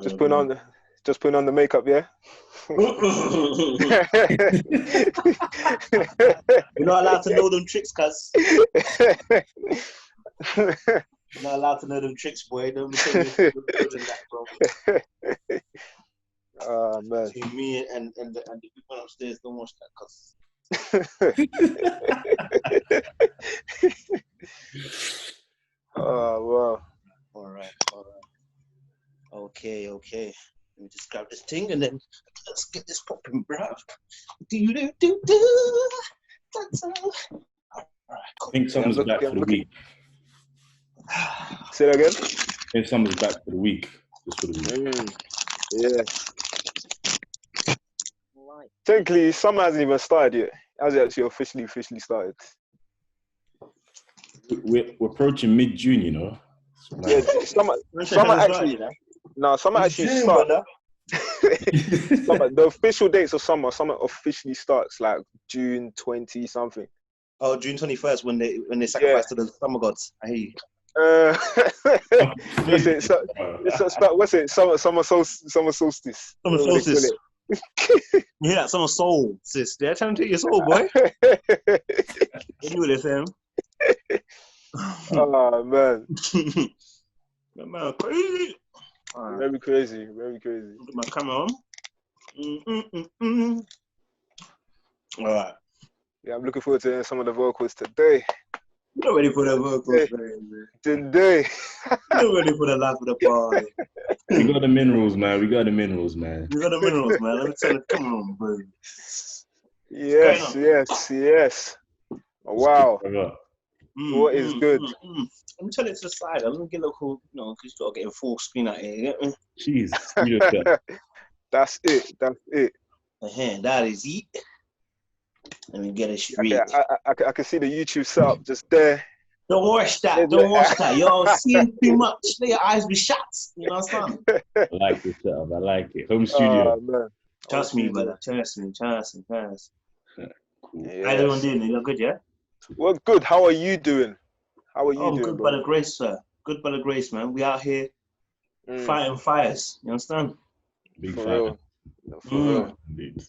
Just putting on the makeup, yeah. You're not allowed to know them tricks, cuz. You're not allowed to know them tricks, boy. Don't be saying you're good in that, bro. Oh man. Between me and the people upstairs, don't watch that, cuz. Oh wow. All right. Okay. Let me just grab this thing and then let's get this popping, bruv. Do. That's all. All right, cool. I think summer's back for the week. Say that again? I think summer's back for the week. Just for the week. Yeah. Technically, summer hasn't even started yet. Has it actually officially started? We're approaching mid-June, you know. Yeah, summer actually. No, summer actually starts. The official dates of summer officially starts like June 20 something. Oh, June 21st when they sacrifice to the summer gods. I hear you. What's it? Summer solstice. Summer solstice. You hear that? Summer soul, sis. They're trying to take your soul, boy. You knew this, fam. Oh man. Man, crazy. Right. Very crazy. Put my camera on. All right. Yeah, I'm looking forward to hearing some of the vocals today. You're not ready for the vocals, man. Today. You're ready for the life of the party. We got the minerals, man. You got the minerals, man. Let me tell you, come on, bro. Yes. Wow. What is good? Let me turn it to the side. I'm gonna get a little, because you start getting full screen out here. You get me? Jeez. That's it. That is it. Let me get it straight. Okay, I can see the YouTube setup just there. Don't watch that. You're seeing too much. Let your eyes be shut. You know what I'm saying? I like this setup. I like it. Home studio. Man. Trust me, brother. Trust me. Cool. Yes. How everyone doing? You look good, yeah? Well, good. How are you doing? Doing, good bro? By the grace, sir. Good by the grace, man. We out here fighting fires. You understand? Big For fire. real. For real. Indeed.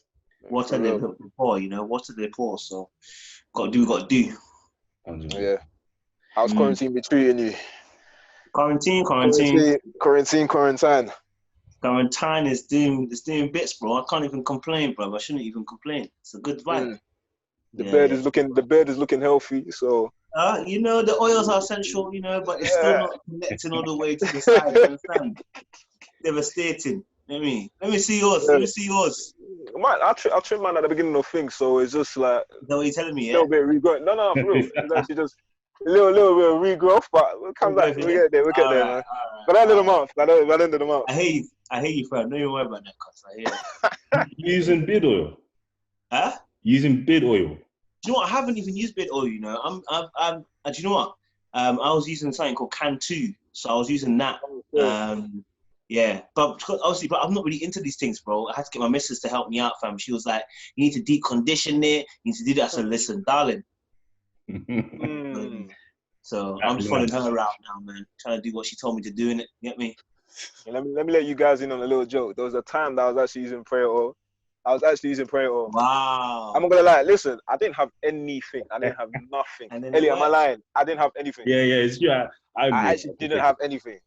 What are they pour? What are they pour? So, got to do. Yeah. How's quarantine been treating you? Quarantine. Quarantine is doing bits, bro. I can't even complain, bro. I shouldn't even complain. It's a good vibe. The bed is looking healthy, so the oils are essential, but it's still not connecting all the way to the side, you understand? Devastating. Let me see yours. Let me see yours. Man, I trim mine at the beginning of things, so it's just like is that what you're telling me, a little bit of regrowth. No, for real. It's actually just a little bit of regrowth, but we'll come back. We'll get there, man. Right. By the end of the month. By the end of the month. I hear you, fam. Don't even worry about that, cuz I hear You using beard oil? Huh? Using beard oil? Do you know what? I haven't even used beard oil, Do you know what? I was using something called Can2, so I was using that. Yeah, but obviously, I'm not really into these things, bro. I had to get my missus to help me out, fam. She was like, "You need to decondition it. You need to do that." So listen, darling. So I'm just following her around now, man. Trying to do what she told me to do in it. You get me? Yeah, let me let you guys in on a little joke. There was a time that I was actually using prayer oil. Wow. I'm not gonna lie. Listen, I didn't have anything. I didn't have nothing. Ellie, am I lying? I didn't have anything. Yeah, it's true. I actually didn't have anything.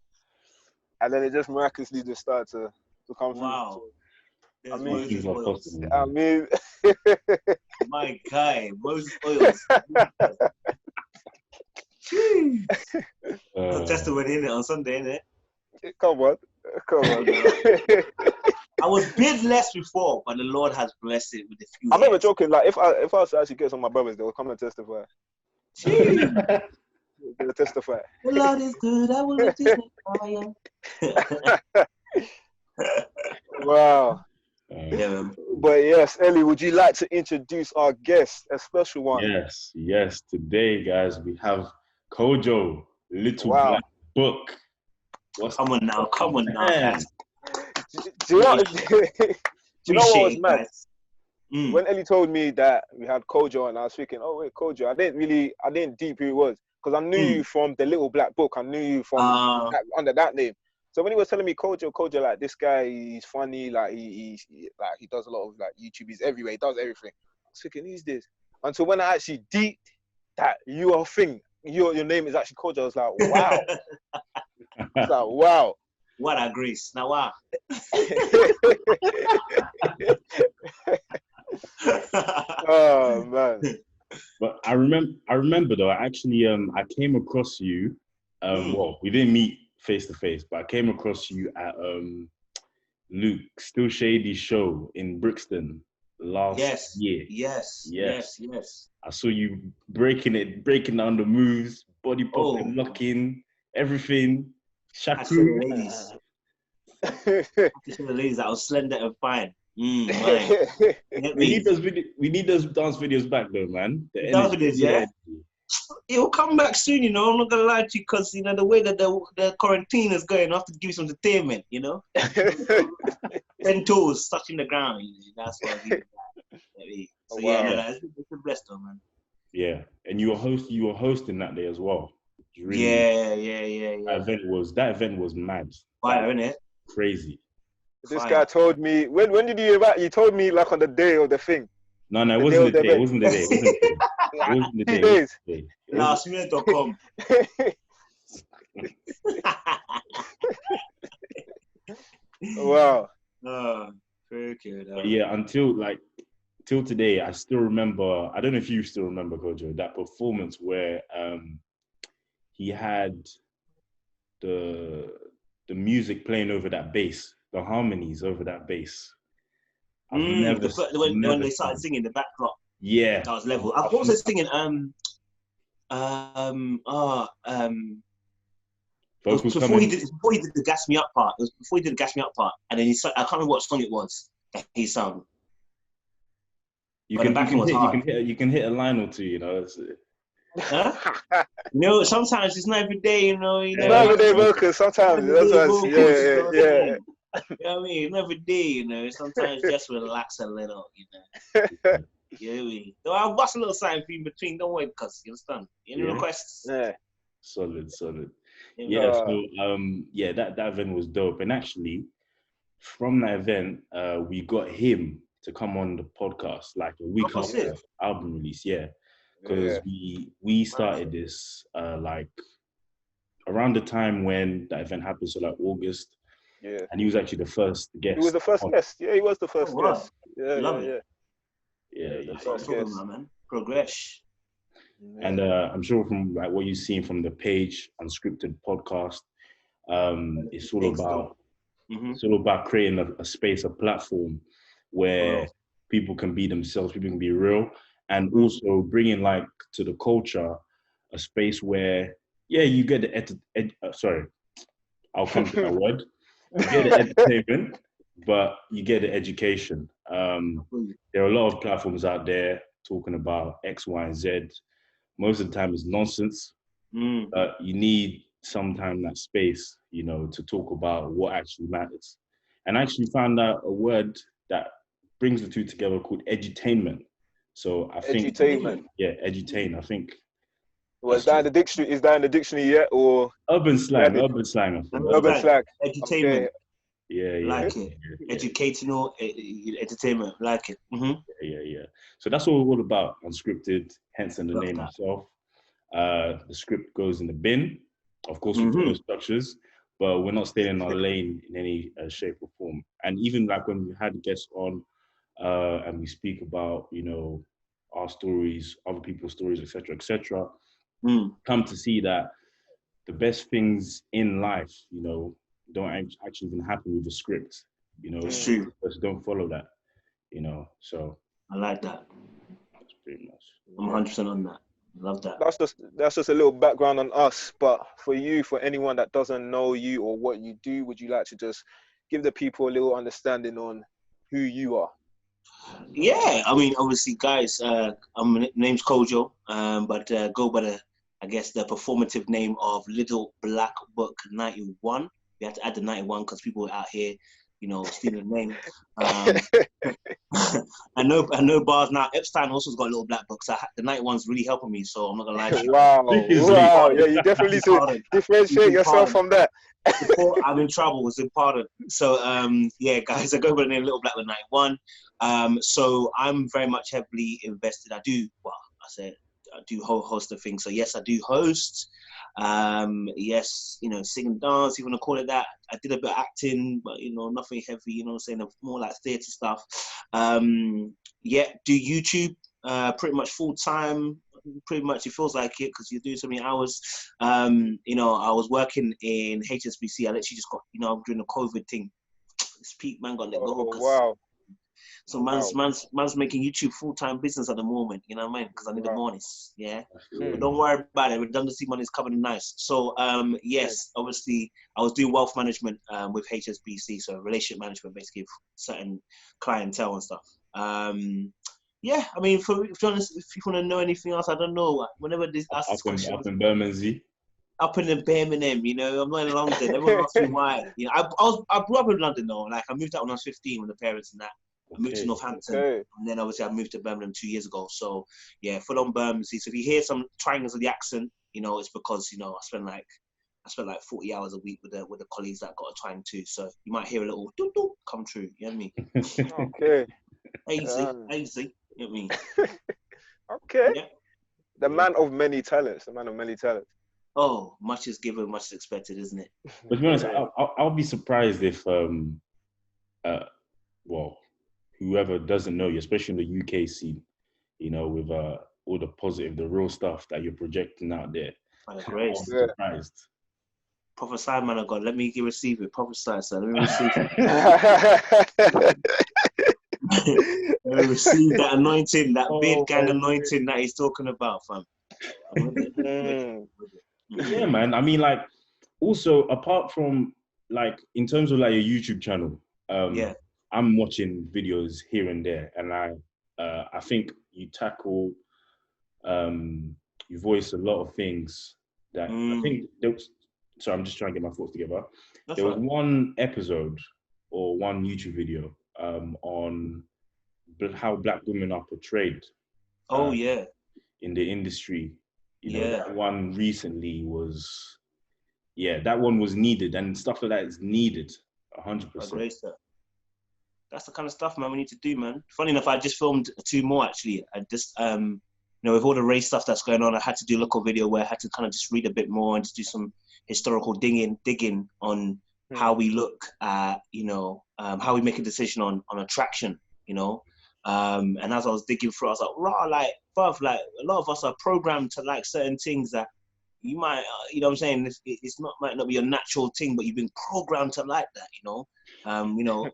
And then it just miraculously just started to come through. Wow. So, Moses oils. My guy, Moses oils. Testimony in it on Sunday, innit? Come on. I was beardless before, but the Lord has blessed it with a few. I'm never joking. Like if I was to actually get some of my brothers, they will come and testify. They'll testify. The Lord is good. I will lift his name higher. Wow. Yeah. But yes, Ellie, would you like to introduce our guest, a special one? Yes. Today, guys, we have Kojo, Littleblackbook. Come on now, guys. Do you know what was mad? When Ellie told me that we had Kojo, and I was thinking, oh wait, Kojo. I didn't deep who he was, because I knew you from the Littleblackbook. I knew you from under that name. So when he was telling me Kojo, like this guy, he's funny, like he does a lot of like YouTube, he's everywhere, he does everything. I was thinking, who's this? Until when I actually deeped that your name is actually Kojo, I was like, wow. It's like, wow. What a grace. Now, wow. Oh man. But I remember though. I came across you. Well, we didn't meet face to face, but I came across you at Luke Still Shady's show in Brixton last year. Yes. I saw you breaking down the moves, body popping, locking, everything. Shaku. The ladies that was slender and fine. We need those dance videos back though, man. Dance videos, yeah. It will come back soon, you know. I'm not gonna lie to you, because you know the way that the quarantine is going, I have to give you some entertainment, you know. 10 toes touching the ground, you know? That's what I do. So it's a blessed though, man. Yeah, and you were hosting that day as well. Really, yeah. That event was mad. Fire, isn't it? Crazy. This guy told me when did you invite? You told me like on the day of the thing. No, it wasn't the day. It wasn't the day. It wasn't the day. 2 days. Lastminute.com. Wow. Very good. Yeah, till today, I still remember. I don't know if you still remember, Kojo, that performance where he had the music playing over that bass, the harmonies over that bass. When they started singing the backdrop. Yeah, that was level. I was also singing before he did the Gas Me Up part. It was before he did the Gas Me Up part, and then I can't remember what song it was that he sung. You can hit a line or two, you know. Huh? No, sometimes it's not every day, you know. It's not every day vocals. Sometimes yeah. You know what I mean? Not every day, you know. Sometimes just relax a little, you know. You know what I mean? So I'll bust a little sign for you in between. Don't worry, because you understand. Any requests? Yeah. Solid. Yeah. So that event was dope, and actually, from that event, we got him to come on the podcast like a week after album release. Yeah. Because we started this like around the time when that event happened, so like August. Yeah. And he was actually the first guest. He was the first guest. Yeah, he was the first guest. Yeah. That's what I'm talking about, man. Progress. And I'm sure from like what you've seen from the page, Unscripted podcast, it's all about creating a space, a platform where people can be themselves, people can be real. And also bringing like to the culture a space where, you get the I'll come to that word. You get the entertainment, but you get the education. There are a lot of platforms out there talking about X, Y, and Z. Most of the time it's nonsense. But you need sometimes that space, you know, to talk about what actually matters. And I actually found out a word that brings the two together called edutainment. So I think edutainment. Edutain. I think. Was that in the dictionary? Is that in the dictionary yet, or urban slang? Urban slang. Edutainment. Okay. Yeah. Like it. Educational entertainment. Like it. Mm-hmm. Yeah. So that's what we're all about. Unscripted. Hence in the name itself. The script goes in the bin. Of course, we follow structures, but we're not staying in our lane in any shape or form. And even like when we had guests on. And we speak about, you know, our stories, other people's stories, etc. Come to see that the best things in life, you know, don't actually even happen with the script. You know, it's true. Just don't follow that. You know, so I like that. That's pretty much. I'm 100% on that. Love that. That's just a little background on us. But for you, for anyone that doesn't know you or what you do, would you like to just give the people a little understanding on who you are? Yeah, I mean, obviously, guys, my name's Kojo, but go by the performative name of Littleblackbook 91. We had to add the 91 because people out here stealing names. I know bars now. Epstein also's got a little black book, so the night one's really helping me. So I'm not gonna lie to you. Wow. Yeah, you definitely should differentiate yourself from that. I'm in trouble. Was important. So guys, I go by the name Little Black with 91. So I'm very much heavily invested. I do host a thing. So yes, I do host. Yes, sing and dance, you want to call it that. I did a bit of acting, but nothing heavy, more like theatre stuff. Do YouTube pretty much full time. Pretty much, it feels like it because you're doing so many hours. I was working in HSBC. I literally just got, during the COVID thing. This peak man got let go. Wow. So man's making YouTube full-time business at the moment, you know what I mean? Because I need the monies, yeah. But don't worry about it. Redundancy money is coming nice. So yes, obviously I was doing wealth management with HSBC, so relationship management basically for certain clientele and stuff. Yeah, I mean, if you want to know anything else, I don't know. Whenever this asks this question, up in Bermondsey. Up in Birmingham, I'm not in London. Everyone asks me why. I grew up in London though. Like I moved out when I was 15 with the parents and that. I moved to Northampton, and then obviously I moved to Birmingham 2 years ago. So yeah, full on Bermondsey. So if you hear some triangles of the accent, it's because I spend like 40 hours a week with the colleagues that got a twang too. So you might hear a little doo doo come true. You know what I mean? Okay. Easy. You know what I mean? Okay. Yeah. The man of many talents. Oh, much is given, much is expected, isn't it? But to be honest, I'll be surprised if whoever doesn't know you, especially in the UK scene, with all the positive, the real stuff that you're projecting out there. Great. I'm surprised. Prophesy, man of God. Let me receive it. Prophesy, sir. Let me receive it. Let me receive that anointing, that beard gang anointing that he's talking about, fam. Yeah, man. I mean, like, also apart from like in terms of like your YouTube channel, I'm watching videos here and there, and I think you tackle, you voice a lot of things that I think there was. So I'm just trying to get my thoughts together. There was one episode or one YouTube video on how Black women are portrayed. In the industry. That one recently was. Yeah, that one was needed, and stuff like that is needed 100%. That's the kind of stuff, man, we need to do, man. Funny enough, I just filmed 2 more, actually. I just, with all the race stuff that's going on, I had to do a local video where I had to kind of just read a bit more and just do some historical digging on how we look at, how we make a decision on attraction, and as I was digging through, I was like, bruv, like, a lot of us are programmed to like certain things that you might, what I'm saying, might not be a natural thing, but you've been programmed to like that, so we're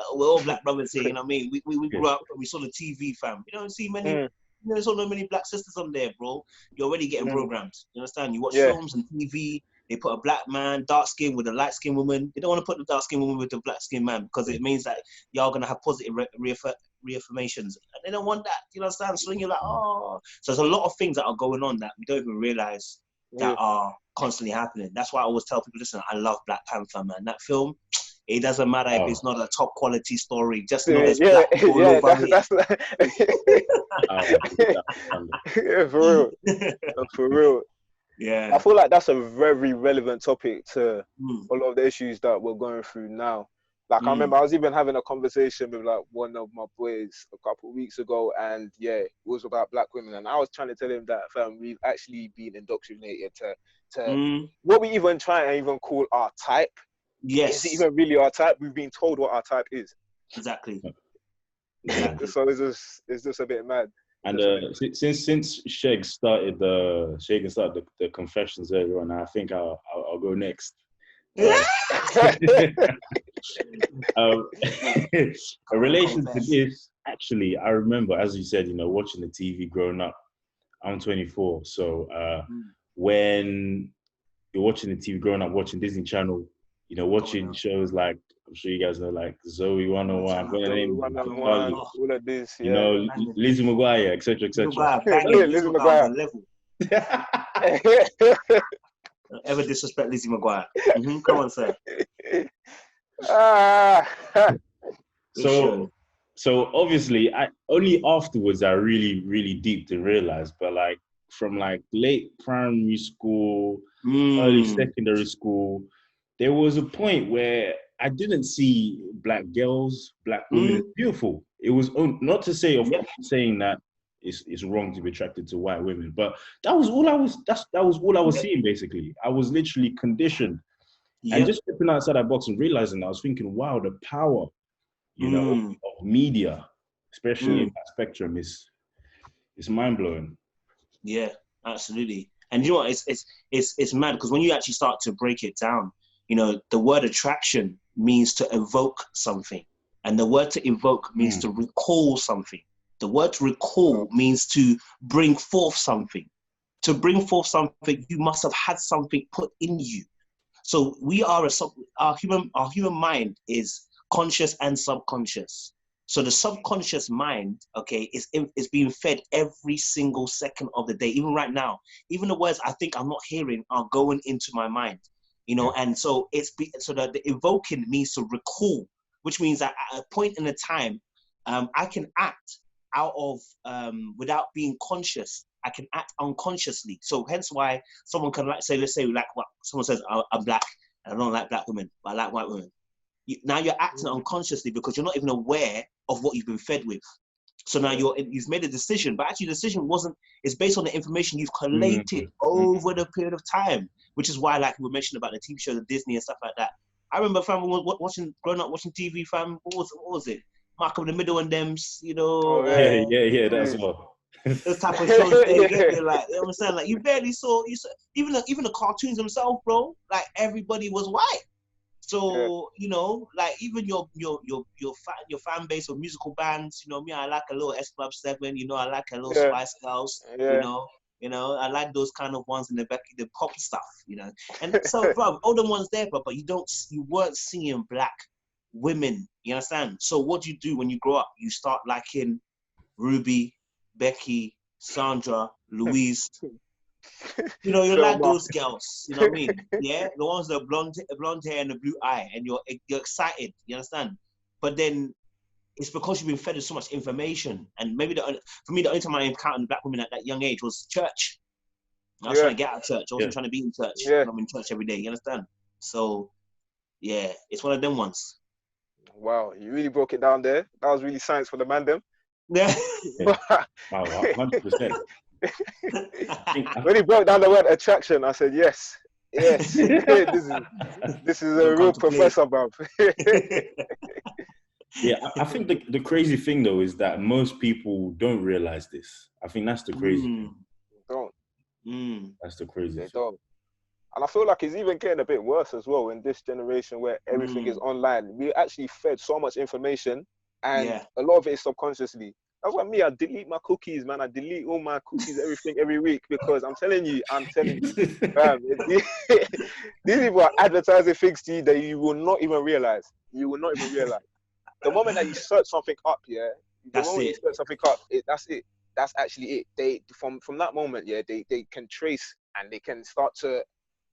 all black brothers here, you know what I mean? We grew up, we saw the TV, fam. You don't see many, there's so many black sisters on there, bro. You're already getting programmed. You understand? You watch films and TV, they put a black man, dark skin with a light skinned woman. They don't want to put the dark skinned woman with the black skinned man because it means that y'all gonna have positive reaffirmations. And they don't want that, you understand? So then you're like, oh. So there's a lot of things that are going on that we don't even realize that are constantly happening. That's why I always tell people, listen, I love Black Panther, man. That film, it doesn't matter if it's not a top quality story. Just know it's black all over it. For real. Yeah. I feel like that's a very relevant topic to a lot of the issues that we're going through now. Like I remember I was even having a conversation with like one of my boys a couple of weeks ago, and it was about Black women, and I was trying to tell him that we've actually been indoctrinated to what we even try and even call our type. Yes. Is it even really our type? We've been told what our type is. Exactly. So it's just a bit mad. And since Sheg started the confessions earlier on, I think I'll go next. In relation to this, actually, I remember, as you said, watching the TV growing up. I'm 24, so when you're watching the TV growing up, watching Disney Channel, watching shows like, I'm sure you guys know, like Zoe 101, all of this, Lizzie McGuire, etc., etc. Lizzie McGuire. Don't ever disrespect Lizzie McGuire. Come on, sir. Ah. So obviously, I only afterwards I really deep to realize, but like from like late primary school, early secondary school, there was a point where I didn't see black girls, black women as beautiful. It was not to say, of course, saying that it's wrong to be attracted to white women, but that was all I was. That was all I was seeing. Basically, I was literally conditioned, and just stepping outside that box and realizing, I was thinking, wow, the power, of media, especially in that spectrum, is mind blowing. Yeah, absolutely. And you know what? It's mad because when you actually start to break it down, the word attraction means to evoke something, and the word to evoke means to recall something. The word to recall means to bring forth something. To bring forth something, you must have had something put in you. So our human mind is conscious and subconscious. So the subconscious mind, okay, is being fed every single second of the day. Even right now, even the words I think I'm not hearing are going into my mind, And so the evoking means to recall, which means that at a point in a time, I can act out of without being conscious. I can act unconsciously. So hence why someone can let's say what someone says, I'm black and I don't like black women, but I like white women. Now you're acting unconsciously because you're not even aware of what you've been fed with. So now you've made a decision, but actually the decision it's based on the information you've collated over the period of time, which is why, like we mentioned about the TV shows of Disney and stuff like that. I remember growing up watching TV, fam. What was it? Malcolm in the Middle and them's, Yeah, that's all. Those type of shows, they get me, like, you know what I'm saying? Like, you saw even the cartoons themselves, bro. Like, everybody was white. So like even your fan base of musical bands, me, I like a little S Club 7, I like a little Spice Girls, I like those kind of ones in the back, the pop stuff, And so, bro, all the ones there, but you weren't seeing black women, you understand? So what do you do when you grow up? You start liking Ruby, Becky, Sandra, Louise. You like those girls, you know what I mean? Yeah, the ones that blonde hair and the blue eye, and you're excited, you understand? But then it's because you've been fed with so much information, and maybe for me the only time I encountered black women at that young age was church. I was trying to get out of church. I wasn't trying to be in church. I'm in church every day. You understand? So yeah, it's one of them ones. Wow, you really broke it down there. That was really science for the man, them. Yeah. Wow, 100%. When he broke down the word attraction, I said, yes. This is a real professor, bruv. Yeah, I think the crazy thing though is that most people don't realize this. I think that's the crazy thing. Don't. That's the crazy thing. Don't. And I feel like it's even getting a bit worse as well in this generation where everything is online. We actually fed so much information, and a lot of it is subconsciously. That's why I delete my cookies, man. I delete all my cookies, everything every week, because I'm telling you, fam, these people are advertising things to you that you will not even realize. You will not even realize. The moment that you search something up, you search something up, that's it. That's actually it. They from that moment, they can trace and they can start to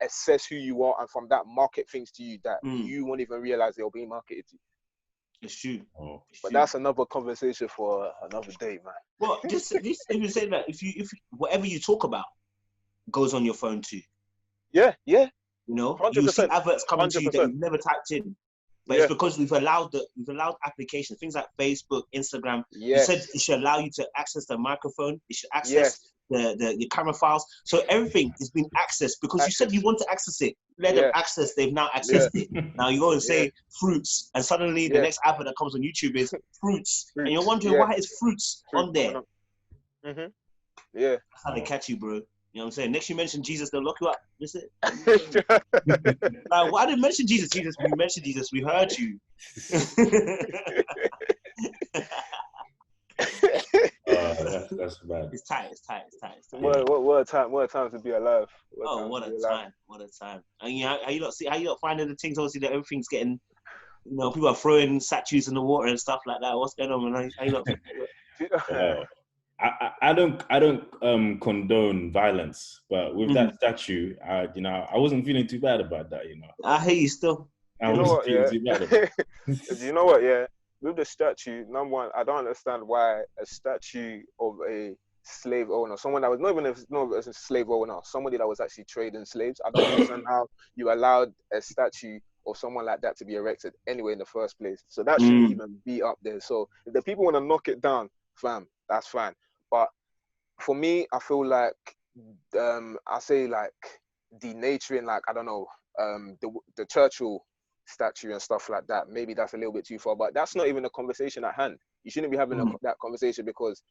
assess who you are, and from that market things to you that you won't even realize they'll be marketed to you. It's true. But that's another conversation for another day, man. Well, just even say that if whatever you talk about goes on your phone too. Yeah. 100%. You see adverts coming to you that you've never typed in. But it's because we've allowed applications, things like Facebook, Instagram. You said it should allow you to access the microphone. It should access the camera files. So everything is being accessed because you said you want to access it. Let them access. They've now accessed it. Now you go and say fruits, and suddenly the next advert that comes on YouTube is fruits, and you're wondering why is fruits on there. Yeah, that's how they catch you, bro. You know what I'm saying? Next you mention Jesus, they'll lock you up. That's it. Why didn't mention Jesus? We mentioned Jesus. We heard you. That's bad. It's tight. What a time to be alive. What a time. And how you not finding the things? Obviously, that everything's getting. People are throwing statues in the water and stuff like that. What's going on, man? How you not? I don't condone violence, but with that statue, I wasn't feeling too bad about that, I hear you still. Do you know what? Yeah. Do you know what? Yeah. With the statue, number one, I don't understand why a statue of a slave owner, someone that was not even a slave owner, somebody that was actually trading slaves. I don't understand how you allowed a statue of someone like that to be erected anyway in the first place. So that shouldn't even be up there. So if the people want to knock it down, fam, that's fine. But for me, I feel like I say like denaturing, like I don't know, the Churchill statue and stuff like that. Maybe that's a little bit too far, but that's not even a conversation at hand. You shouldn't be having that conversation because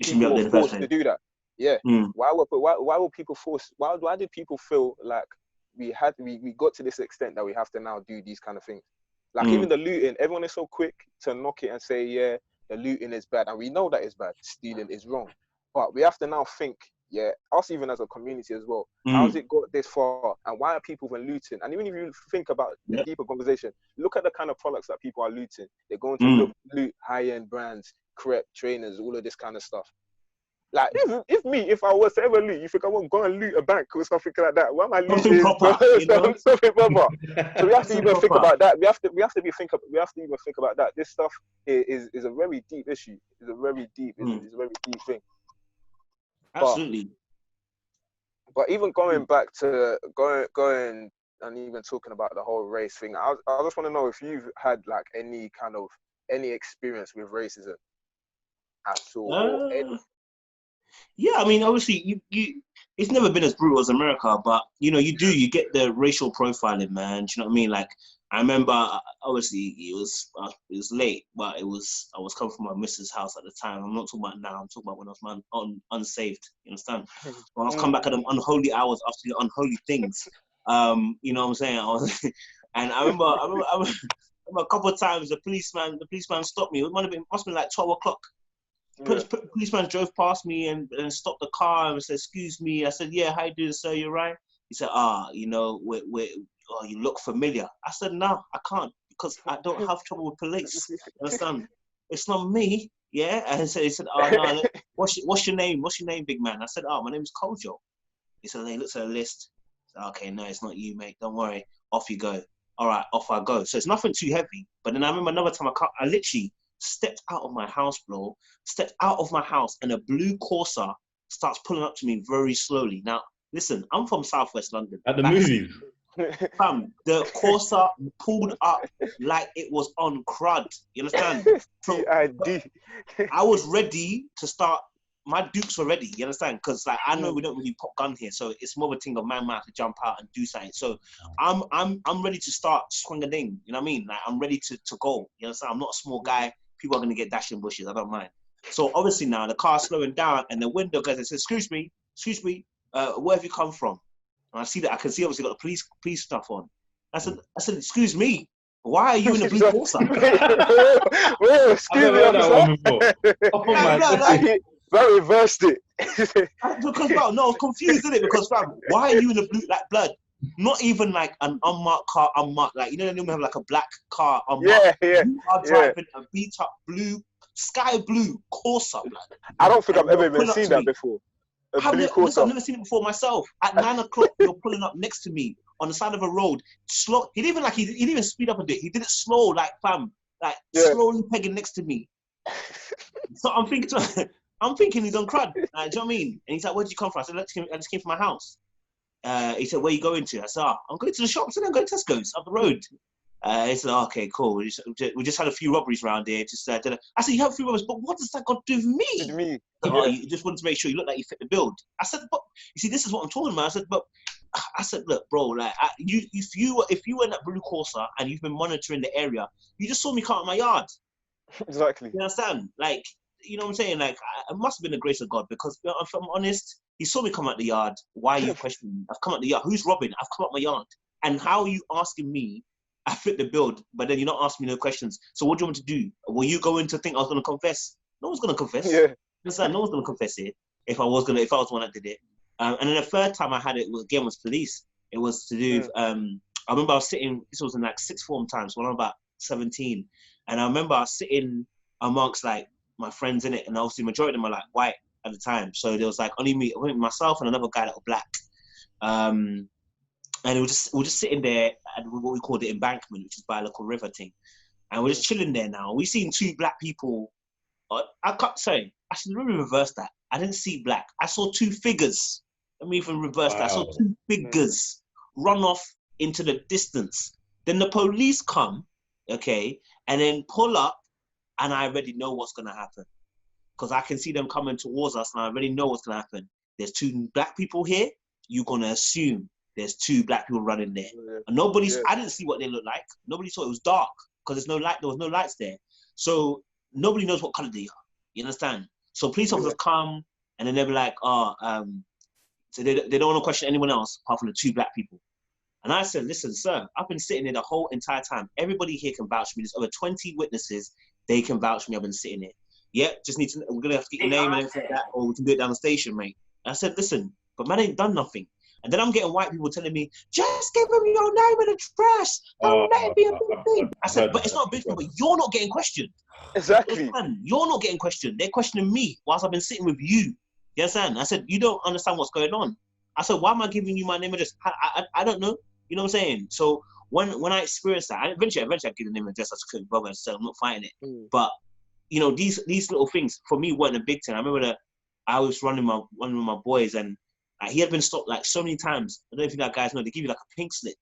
people were forced to do that. Yeah. Why were people forced? Why did people feel like we got to this extent that we have to now do these kind of things? Like even the looting, everyone is so quick to knock it and say, yeah, the looting is bad, and we know that is bad. Stealing is wrong, but we have to now think, yeah, us even as a community as well. How's it got this far, and why are people even looting? And even if you think about the deeper conversation, look at the kind of products that people are looting. They're going to loot high-end brands, crepe, trainers, all of this kind of stuff. Like if I was to ever loot, you think I won't go and loot a bank or something like that? What am I looting? Something proper. So we have to even think about that. We have to even think about that. This stuff is a very deep issue. It's a very deep thing. Absolutely. But even going back to going and even talking about the whole race thing, I just want to know if you've had like any experience with racism at all. Yeah, I mean, obviously, you it's never been as brutal as America, but you get the racial profiling, man. Do you know what I mean? Like, I remember, obviously, it was late, but I was coming from my missus' house at the time. I'm not talking about now. I'm talking about when I was unsaved. You understand? When I was coming back at them unholy hours after the unholy things. You know what I'm saying? And I remember a couple of times the policeman stopped me. It must have been like 12 o'clock. Policeman drove past me and stopped the car and said, "Excuse me." I said, "Yeah, how you doing, sir? You right?" He said, you look familiar. I said, "No, I can't because I don't have trouble with police. Understand? It's not me." Yeah. And he said, "Oh no, what's your name? What's your name, big man?" I said, "Oh, my name is Kojo." He said, he looks at the list. I said, "Okay, no, it's not you, mate. Don't worry. Off you go." All right, off I go. So it's nothing too heavy. But then I remember another time I literally stepped out of my house, and a blue Corsa starts pulling up to me very slowly. Now, listen, I'm from Southwest London. At the movies. Fam, the Corsa pulled up like it was on crud. You understand? So, I was ready to start. My dukes were ready. You understand? Because like I know we don't really pop gun here, so it's more of a thing of man might have to jump out and do something. So I'm ready to start swing a ding. You know what I mean? Like I'm ready to go. You understand? I'm not a small guy. People are gonna get dashed in bushes. I don't mind. So obviously now the car's slowing down, and the window guy says, "Excuse me, where have you come from?" And I see that. I can see obviously got the police stuff on. I said, "Excuse me, why are you in a blue Corsa?" Excuse me, I reversed it. Because I was confused, isn't it? Because why are you in a blue like blood? Not even like an unmarked car, like they normally have like a black car unmarked. You are driving a beat up sky blue Corsa, blood. I don't think I've ever even seen that before. I've never seen it before myself. At 9 o'clock, you're pulling up next to me on the side of a road. Slow. He didn't even speed up a bit. He did it slow, like slowly pegging next to me. So I'm thinking he's on crud. Do you know what I mean? And he's like, "Where did you come from?" I said, "I just came from my house." He said, "Where are you going to?" I said, "I'm going to the shop." I said, "I'm going to Tesco's up the road." He said, "Okay, cool. We just had a few robberies around here." I said, "You have a few robberies, but what does that got to do with me?" You just wanted to make sure you look like you fit the build. I said, "But you see, this is what I'm talking about." I said, "Look, bro, like if you were in that blue Corsa and you've been monitoring the area, you just saw me come out of my yard." Exactly. You understand? Like, you know what I'm saying? Like, it must have been the grace of God because if I'm honest, he saw me come out the yard. Why are you questioning me? I've come out the yard. Who's robbing? I've come out my yard. And how are you asking me? I fit the build, but then you're not asking me no questions. So what do you want me to do? Were you going to think I was going to confess? No one's going to confess. Yeah. Understand? No one's going to confess it. If I was the one that did it. And then the third time I had it was police. It was to do. I remember I was sitting. This was in like sixth form times when I'm about 17, and I remember I was sitting amongst like my friends in it, and obviously the majority of them are like white at the time. So there was like only me, myself, and another guy that was black. And we're just sitting there at what we call the embankment, which is by a local river thing. And we're just chilling there now. We've seen two black people. I should really reverse that. I didn't see black. I saw two figures. Let me even reverse that. I saw two figures run off into the distance. Then the police come, okay, and then pull up, and I already know what's going to happen. Because I can see them coming towards us, and I already know what's going to happen. There's two black people here. You're going to assume there's two black people running there. And I didn't see what they looked like. Nobody saw. It was dark because there was no lights there. So nobody knows what color they are. You understand? So police officers come, and then they'll be like, so they don't want to question anyone else apart from the two black people. And I said, listen, sir, I've been sitting here the whole entire time. Everybody here can vouch for me. There's over 20 witnesses. They can vouch for me. I've been sitting here. Yeah, we're going to have to get your name and everything like that, or we can do it down the station, mate. And I said, listen, but man ain't done nothing. And then I'm getting white people telling me, just give them your name in the trash. Don't let it be a big thing. I said, but it's not a big thing, but you're not getting questioned. Exactly. You're not getting questioned. They're questioning me whilst I've been sitting with you. You understand? I said, you don't understand what's going on. I said, why am I giving you my name address? I don't know. You know what I'm saying? So when I experienced that, eventually I give the name address. I couldn't bother. So I'm not fighting it. But you know, these little things for me weren't a big thing. I remember that I was running with my boys, and he had been stopped like so many times. I don't think that guys know. They give you like a pink slip,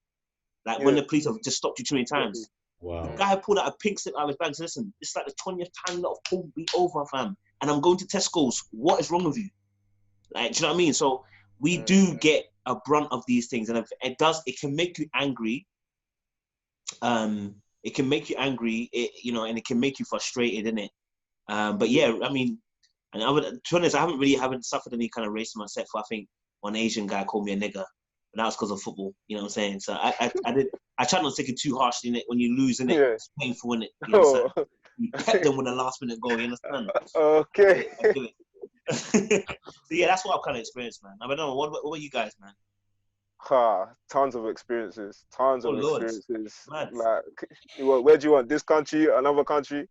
like when the police have just stopped you too many times. Wow. The guy had pulled out a pink slip out of his bag and said, listen, it's like the 20th time that I've pulled me over, fam, and I'm going to Tesco's. What is wrong with you? Like, do you know what I mean? So we do get a brunt of these things, and it can make you angry. It can make you angry, and it can make you frustrated, innit? But yeah, I mean, and to be honest, I haven't suffered any kind of racism myself. I think one Asian guy called me a nigger, but that was because of football. You know what I'm saying? So I try not to take it too harshly in it. When you lose in it, it's painful in it. You understand? You pet them with a last minute goal. You understand? Okay. So yeah, that's what I've kind of experienced, man. I don't know. What about you guys, man? Tons of experiences. Experiences. Mad. Like, where do you want? This country, another country?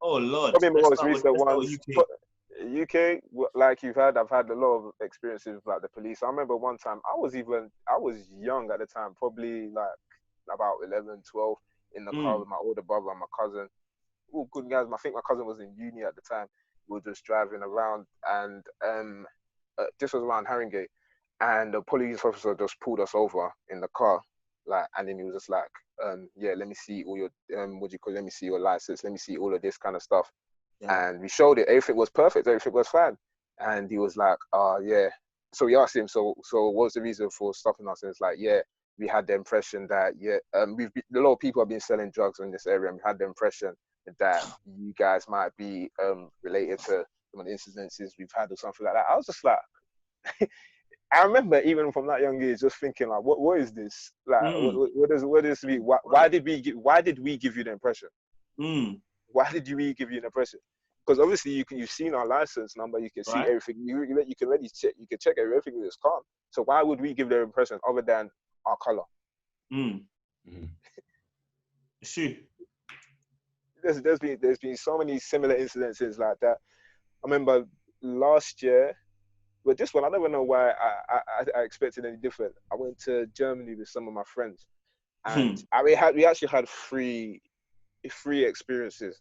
Oh Lord. Probably the most recent ones. UK, like I've had a lot of experiences with like the police. I remember one time I was young at the time, probably like about 11, 12, in the car with my older brother and my cousin. Oh, good guys. I think my cousin was in uni at the time. We were just driving around, and this was around Haringey, and the police officer just pulled us over in the car, like, and then he was just like, let me see all your let me see your license, let me see all of this kind of stuff. Yeah. And we showed it, everything was perfect, everything was fine. And he was like, yeah. So we asked him, so what's the reason for stopping us? And it's like, yeah, we had the impression that, a lot of people have been selling drugs in this area, and we had the impression that you guys might be related to some of the incidences we've had or something like that. I was just like, I remember even from that young age just thinking like, what is this? Like, what does it mean? Why did we give you the impression? Why did we give you an impression? Because obviously you've seen our license number, you can see everything. You can already check. You can check everything is calm. So why would we give their impression other than our color? See, there's been so many similar incidences like that. I remember last year. But this one, I never know why I expected any different. I went to Germany with some of my friends, and we actually had three experiences,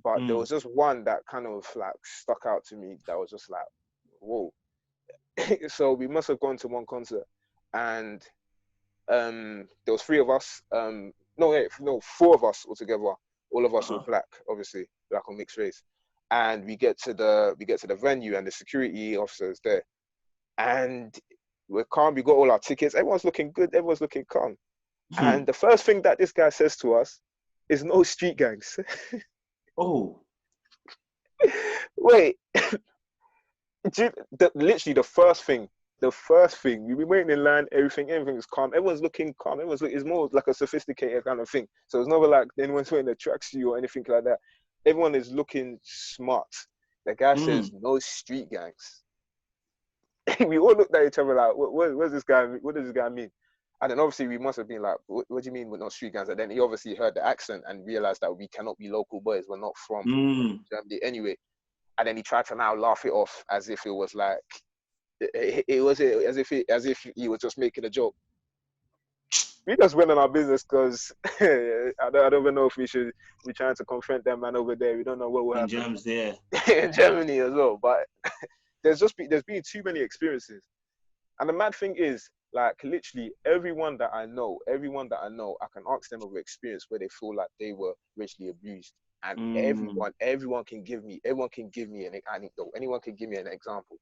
but there was just one that kind of like stuck out to me. That was just like, whoa. So we must have gone to one concert, and there was three of us. Four of us altogether. All of us were black, obviously, black or mixed race. And we get to the venue, and the security officer is there, and we're calm. We got all our tickets. Everyone's looking good. Everyone's looking calm. And the first thing that this guy says to us is, "No street gangs." Oh, wait! Literally the first thing. We've been waiting in line. Everything is calm. Everyone's looking calm. It's more like a sophisticated kind of thing. So it's never like anyone's wearing a tracksuit or anything like that. Everyone is looking smart. The guy says, "No street gangs." We all looked at each other like, what does this guy mean? And then obviously we must have been like, what do you mean with no street gangs? And then he obviously heard the accent and realized that we cannot be local boys. We're not from Germany anyway. And then he tried to now laugh it off as if it was like, as if he was just making a joke. we just went on our business because I don't even know if we should be trying to confront them man over there. We don't know what will happen. Germs there. In Germany as well. But there's been too many experiences. And the mad thing is, like literally everyone that I know, I can ask them of an experience where they feel like they were racially abused. And everyone can give me an anecdote. Anyone can give me an example.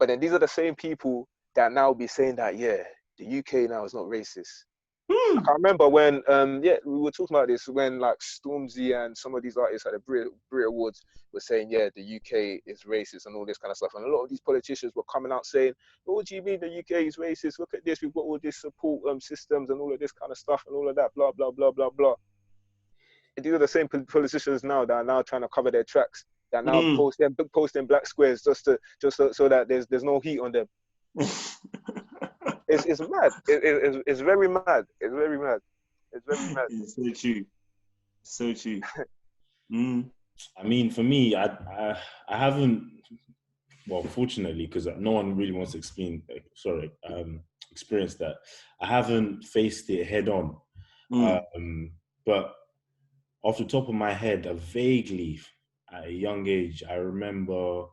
But then these are the same people that now be saying that, yeah, the UK now is not racist. I can remember when, we were talking about this when like Stormzy and some of these artists at the Brit Awards were saying, yeah, the UK is racist and all this kind of stuff. And a lot of these politicians were coming out saying, what do you mean the UK is racist? Look at this, we've got all this support systems and all of this kind of stuff and all of that, blah, blah, blah, blah, blah. And these are the same politicians now that are now trying to cover their tracks, that now posting black squares just so that there's no heat on them. It's mad. It's very mad. It's very mad. It's so true. So true. I mean, for me, I haven't. Well, fortunately, because no one really wants to experience that. I haven't faced it head on. But off the top of my head, vaguely at a young age, I remember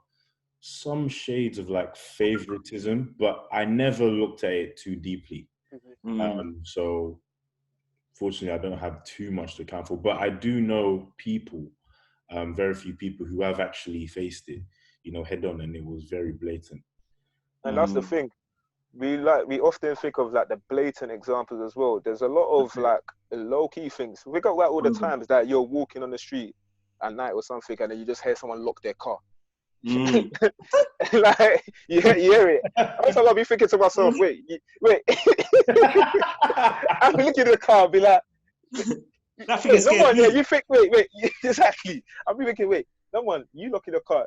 some shades of like favoritism, but I never looked at it too deeply. So fortunately, I don't have too much to account for, but I do know people, very few people who have actually faced it, head on, and it was very blatant. And that's the thing. We often think of like the blatant examples as well. There's a lot of like low key things. We got like all the times that you're walking on the street at night or something, and then you just hear someone lock their car. Like you hear it. I'll be thinking to myself, wait. I'm looking at the car and be like, you think, wait, exactly. I'll be thinking, wait, no one, you lock in the car.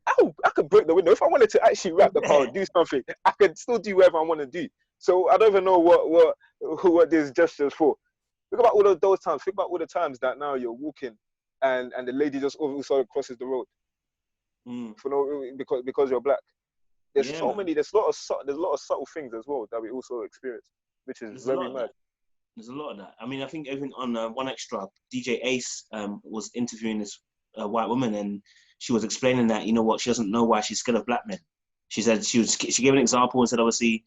I could break the window. If I wanted to actually wrap the car and do something, I could still do whatever I want to do. So I don't even know what this gestures for. Think about all of those times. Think about all the times that now you're walking and the lady just all of a sudden crosses the road. For because you're black. There's a lot of subtle things as well that we also experience, which is very mad. There's a lot of that. I mean, I think even on One Extra, DJ Ace was interviewing this white woman, and she was explaining that, she doesn't know why she's scared of black men. She said she gave an example and said, obviously,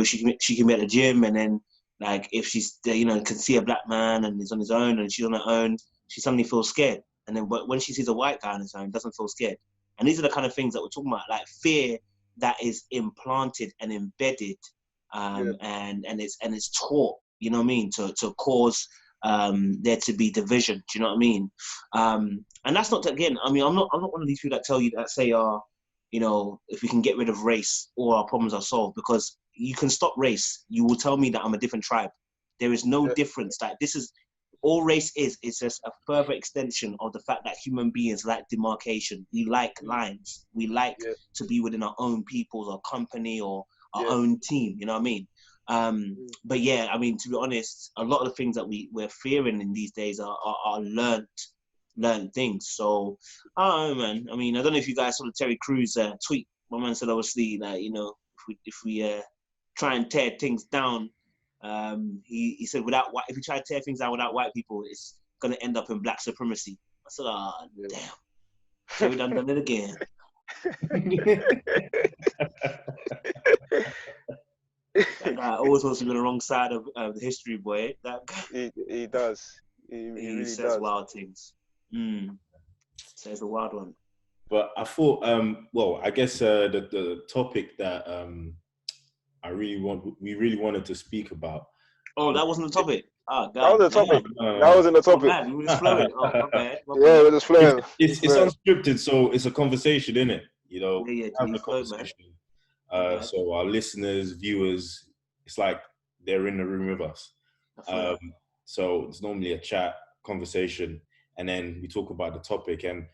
she can be at the gym, and then like if she's can see a black man and he's on his own and she's on her own, she suddenly feels scared. And then when she sees a white guy on his own, doesn't feel scared. And these are the kind of things that we're talking about, like fear that is implanted and embedded, and it's taught, to cause there to be division. Do you know what I mean? And that's not again. I mean, I'm not one of these people that tell you that say, if we can get rid of race, all our problems are solved. Because you can stop race, you will tell me that I'm a different tribe. There is no difference. Like this is. All race is just a further extension of the fact that human beings like demarcation. We like lines. We like to be within our own peoples or company or our own team. You know what I mean? But yeah, I mean, to be honest, a lot of the things that we're fearing in these days are learned things. So, I don't know, man. I mean, I don't know if you guys saw the Terry Crews tweet. My man said, obviously, that if we try and tear things down. He said, if you try to tear things down without white people, it's gonna end up in black supremacy. I said, damn, Terry done it again. That guy always wants to be on the wrong side of the history, boy. That guy, he does. He really says does. Wild things. Says a wild one. But I thought, I guess the topic that we really wanted to speak about. Oh, that wasn't the topic. That was the topic. That wasn't the topic. Oh, we were just flowing. My bad. Yeah, we're just flowing. It's unscripted, so it's a conversation, isn't it? Have a conversation. So our listeners, viewers, it's like they're in the room with us. So it's normally a chat, conversation, and then we talk about the topic. And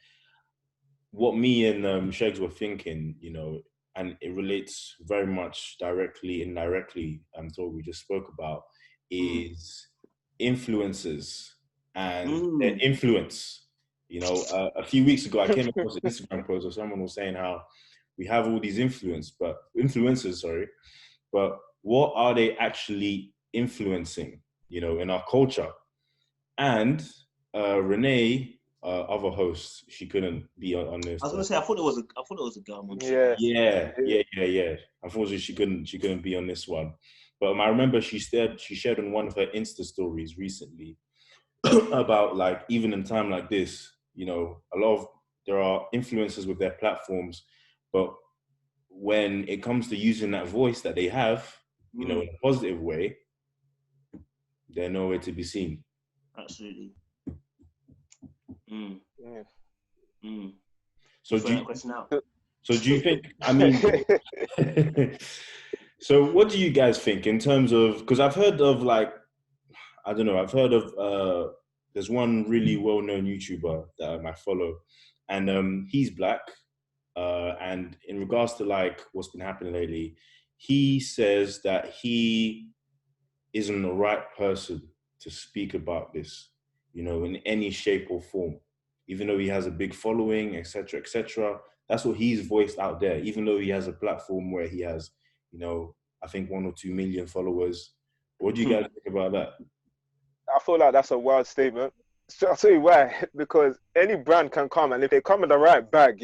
what me and Shegs were thinking, and it relates very much directly, indirectly, to what we just spoke about, is influencers and their influence. A few weeks ago, I came across an Instagram post where someone was saying how we have all these influencers, but what are they actually influencing, in our culture. And Renee, other host, she couldn't be on this. I was gonna say, I thought it was a girl. Yeah. Unfortunately, she couldn't be on this one. But I remember she shared on one of her Insta stories recently about, like, even in time like this, there are influencers with their platforms, but when it comes to using that voice that they have, in a positive way, they're nowhere to be seen. Absolutely. So do you think, I mean, so what do you guys think in terms of, because I've heard of, like, I don't know, there's one really well-known YouTuber that I follow, and he's black, and in regards to, like, what's been happening lately, he says that he isn't the right person to speak about this, in any shape or form, even though he has a big following, etc., etc. That's what he's voiced out there, even though he has a platform where he has, I think 1 or 2 million followers. What do you guys think about that? I feel like that's a wild statement. So I'll tell you why. Because any brand can come, and if they come in the right bag,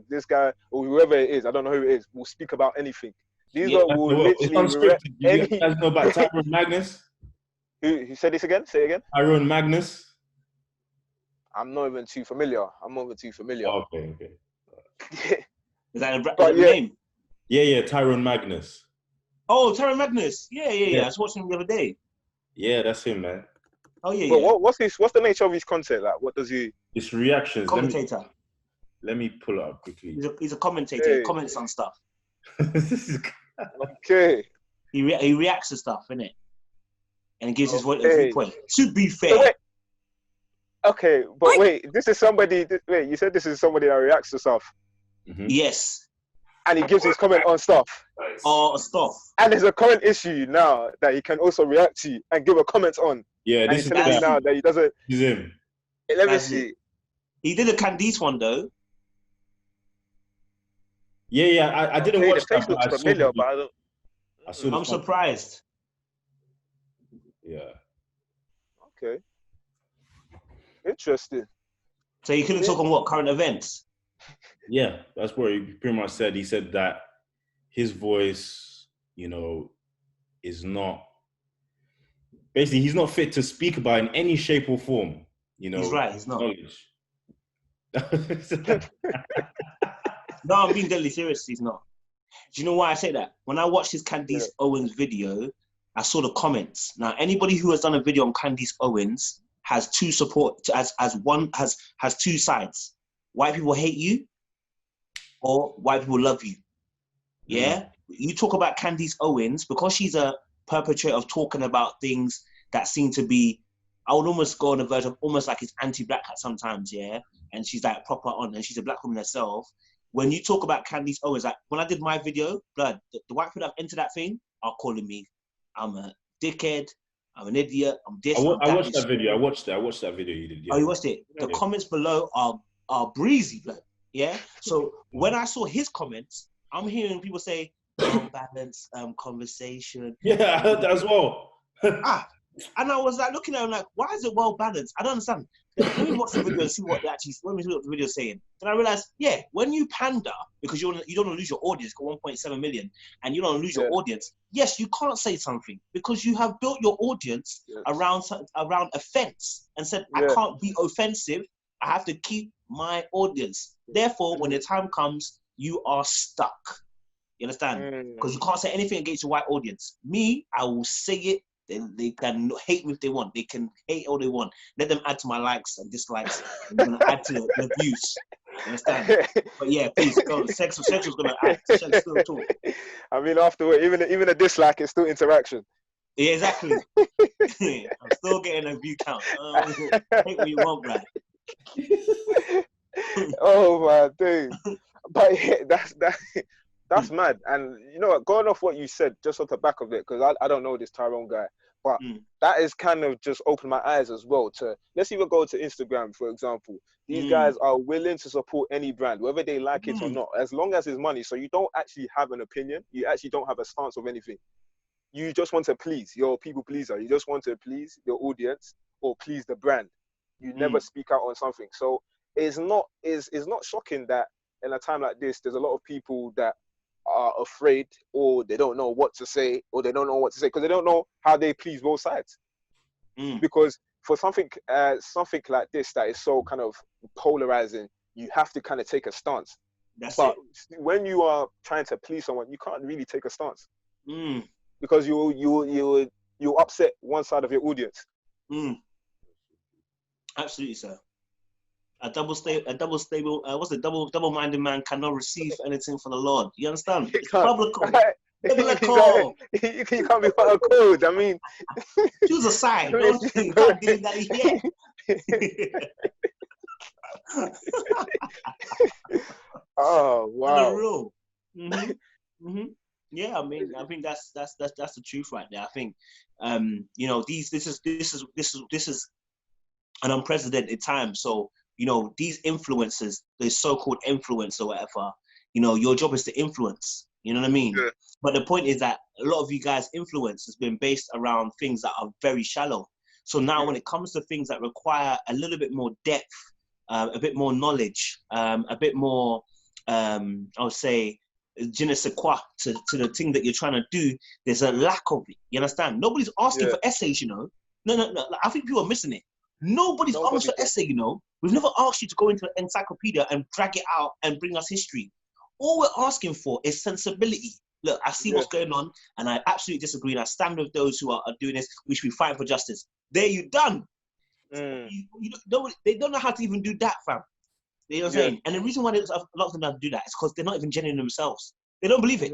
this guy or whoever it is, I don't know who it is, will speak about anything. These will literally Unscripted. You guys know about Tyrone Magnus? Who said this again? Say it again. Tyrone Magnus. I'm not even too familiar. Oh, okay. Is that a name? Yeah, Tyrone Magnus. Oh, Tyrone Magnus. Yeah. I was watching him the other day. Yeah, that's him, man. Oh yeah. But what's the nature of his content? Like, what does he? It's reactions. Commentator. Let me pull it up quickly. He's a commentator. He comments on stuff. Okay. He reacts to stuff, innit? And he gives his viewpoint. To be fair. Wait, this is somebody. Wait, you said this is somebody that reacts to stuff. Mm-hmm. Yes. And he gives his comment on stuff. Stuff. And there's a current issue now that he can also react to and give a comment on. Yeah, this is now that he doesn't. He's him. Let me see. He did a Candice one though. Yeah. I didn't watch that. Looks familiar, but I don't. I'm surprised. Yeah. Okay. Interesting. So you couldn't talk on what current events? Yeah, that's what he pretty much said. He said that his voice, is not, basically, he's not fit to speak about in any shape or form. He's right. He's not. No, I'm being deadly serious. He's not. Do you know why I say that? When I watched his Candice Owens video, I saw the comments. Now, anybody who has done a video on Candice Owens has two sides. White people hate you, or white people love you. Yeah? You talk about Candice Owens, because she's a perpetrator of talking about things that seem to be, I would almost go on the verge of almost like it's anti-black at sometimes, yeah? And she's like proper on, and she's a black woman herself. When you talk about Candice Owens, like when I did my video, the white people that have entered that thing are calling me, I'm a dickhead, I'm an idiot, I'm this, I watched that video. I watched that video you did. Yeah. Oh, you watched it? The comments below are breezy, blood. Yeah? So when I saw his comments, I'm hearing people say, balanced conversation. Yeah, I heard that as well. And I was like looking at him like, why is it well balanced? I don't understand. Let me watch the video and see what the video is saying. Then I realized, when you pander, because you don't want to lose your audience, got 1.7 million, and you don't want to lose your audience, yes, you can't say something because you have built your audience around offense and said, I can't be offensive. I have to keep my audience. Therefore, when the time comes, you are stuck. You understand? Because you can't say anything against your white audience. Me, I will say it. They can hate me if they want. They can hate all they want. Let them add to my likes and dislikes. I'm going to add to the views. You understand? But yeah, please go. Sex was going to add. Sex still talk. I mean, afterward, even a dislike is still interaction. Yeah, exactly. I'm still getting a view count. Hate what you want, Brad. Oh my dude. But that's mad. And you know what, going off what you said, just off the back of it, because I don't know this Tyrone guy, but that is kind of just opened my eyes as well to, let's even go to Instagram, for example. These guys are willing to support any brand, whether they like it or not, as long as it's money. So you don't actually have an opinion. You actually don't have a stance of anything. you just want to please. You're a people pleaser. You just want to please your audience or please the brand. You never speak out on something. So it's not shocking that in a time like this, there's a lot of people that are afraid, or they don't know what to say, because they don't know how they please both sides. Because for something like this that is so kind of polarizing, you have to kind of take a stance. But when you are trying to please someone, you can't really take a stance because you upset one side of your audience. Absolutely, sir. Double-minded man cannot receive anything from the Lord. You understand? It's biblical. Biblical. You can't be part of code. I mean, choose a side. You can't delete that yet. Oh wow. Yeah, I mean, I think that's the truth right there. I think, you know, this is an unprecedented time. So, you know, these influencers, the so-called influence or whatever, you know, your job is to influence. You know what I mean? Yeah. But the point is that a lot of you guys' influence has been based around things that are very shallow. So now when it comes to things that require a little bit more depth, a bit more knowledge, a bit more, I would say, je ne sais quoi to the thing that you're trying to do, there's a lack of it. You understand? Nobody's asking for essays, you know? No. I think people are missing it. Nobody's asked for essay, you know? We've never asked you to go into an encyclopedia and drag it out and bring us history. All we're asking for is sensibility. Look, I see what's going on, and I absolutely disagree, and I stand with those who are doing this. We should be fighting for justice. There, you done. They don't know how to even do that, fam. You know what I'm saying? And the reason why a lot of them don't do that is because they're not even genuine themselves. They don't believe it.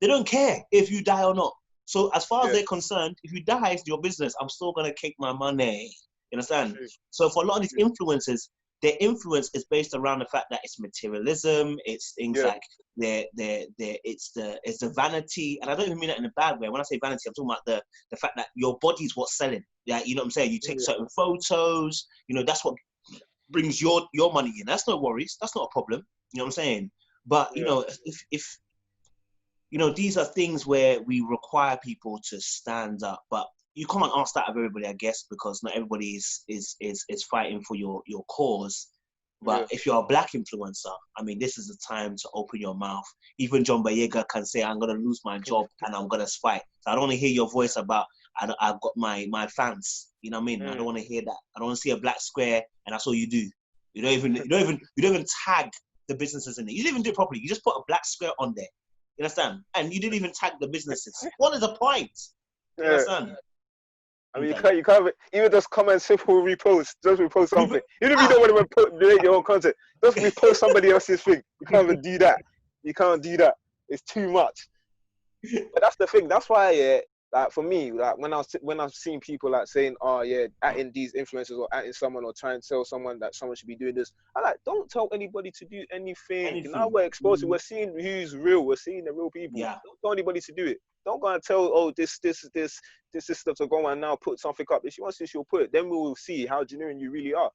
They don't care if you die or not. So as far as they're concerned, if you die, it's your business. I'm still going to keep my money. You understand? So for a lot of these influencers, their influence is based around the fact that it's materialism, it's things like it's the vanity, and I don't even mean that in a bad way. When I say vanity, I'm talking about the fact that your body's what's selling. Yeah, you know what I'm saying? You take certain photos, you know, that's what brings your money in. That's no worries. That's not a problem. You know what I'm saying? But you know, if you know, these are things where we require people to stand up, but you can't ask that of everybody, I guess, because not everybody is fighting for your cause. But if you're a black influencer, I mean, this is the time to open your mouth. Even John Boyega can say, I'm going to lose my job and I'm going to fight. So I don't want to hear your voice about, I've got my fans. You know what I mean? I don't want to hear that. I don't want to see a black square and that's all you do. You don't even tag the businesses in it. You didn't even do it properly. You just put a black square on there. You understand? And you didn't even tag the businesses. What is the point? You understand? I mean, you can't even just comment, simple repost, just repost something. Even if you don't want to delete your own content, just repost somebody else's thing. You can't even do that. You can't do that. It's too much. But that's the thing. That's why, like for me, like when I've seen people like saying, oh yeah, atting these influencers or atting someone or trying to tell someone that someone should be doing this, I like, don't tell anybody to do anything. Now we're exposing, we're seeing who's real, we're seeing the real people. Don't tell anybody to do it. Don't go and tell, oh, this stuff to go and now put something up. If she wants to, she'll put it. Then we will see how genuine you really are.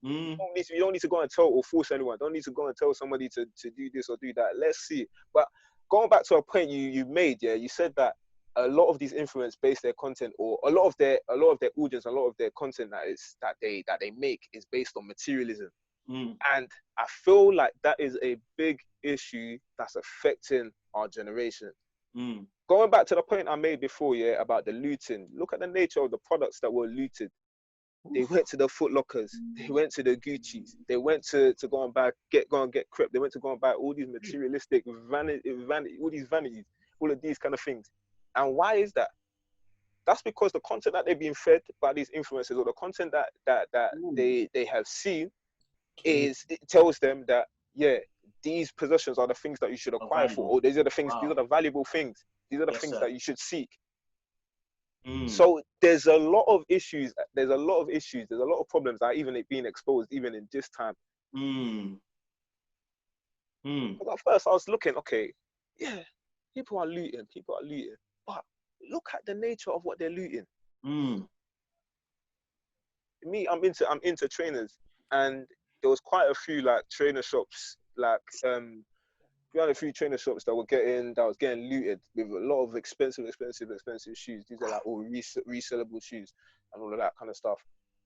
You don't need to go and tell or force anyone. Don't need to go and tell somebody to do this or do that. Let's see. But going back to a point you made, you said that a lot of these influencers base their content, or a lot of their audience, a lot of their content that they make is based on materialism. And I feel like that is a big issue that's affecting our generation. Going back to the point I made before, about the looting. Look at the nature of the products that were looted. They went to the Foot Lockers, they went to the Gucci's, they went to go and get crep, they went to go and buy all these materialistic vanity, all these vanities, all of these kind of things. And why is that? That's because the content that they're being fed by these influencers, or the content that they have seen, it tells them that these possessions are the things that you should acquire for, or these are the things, these are the valuable things, these are the things that you should seek. So there's a lot of issues, there's a lot of problems that are even being exposed even in this time. Because at first I was looking, okay, people are looting, but look at the nature of what they're looting. Me, I'm into trainers, and there was quite a few like trainer shops, like we had a few trainer shops that was getting looted with a lot of expensive shoes. These are like all resellable shoes and all of that kind of stuff.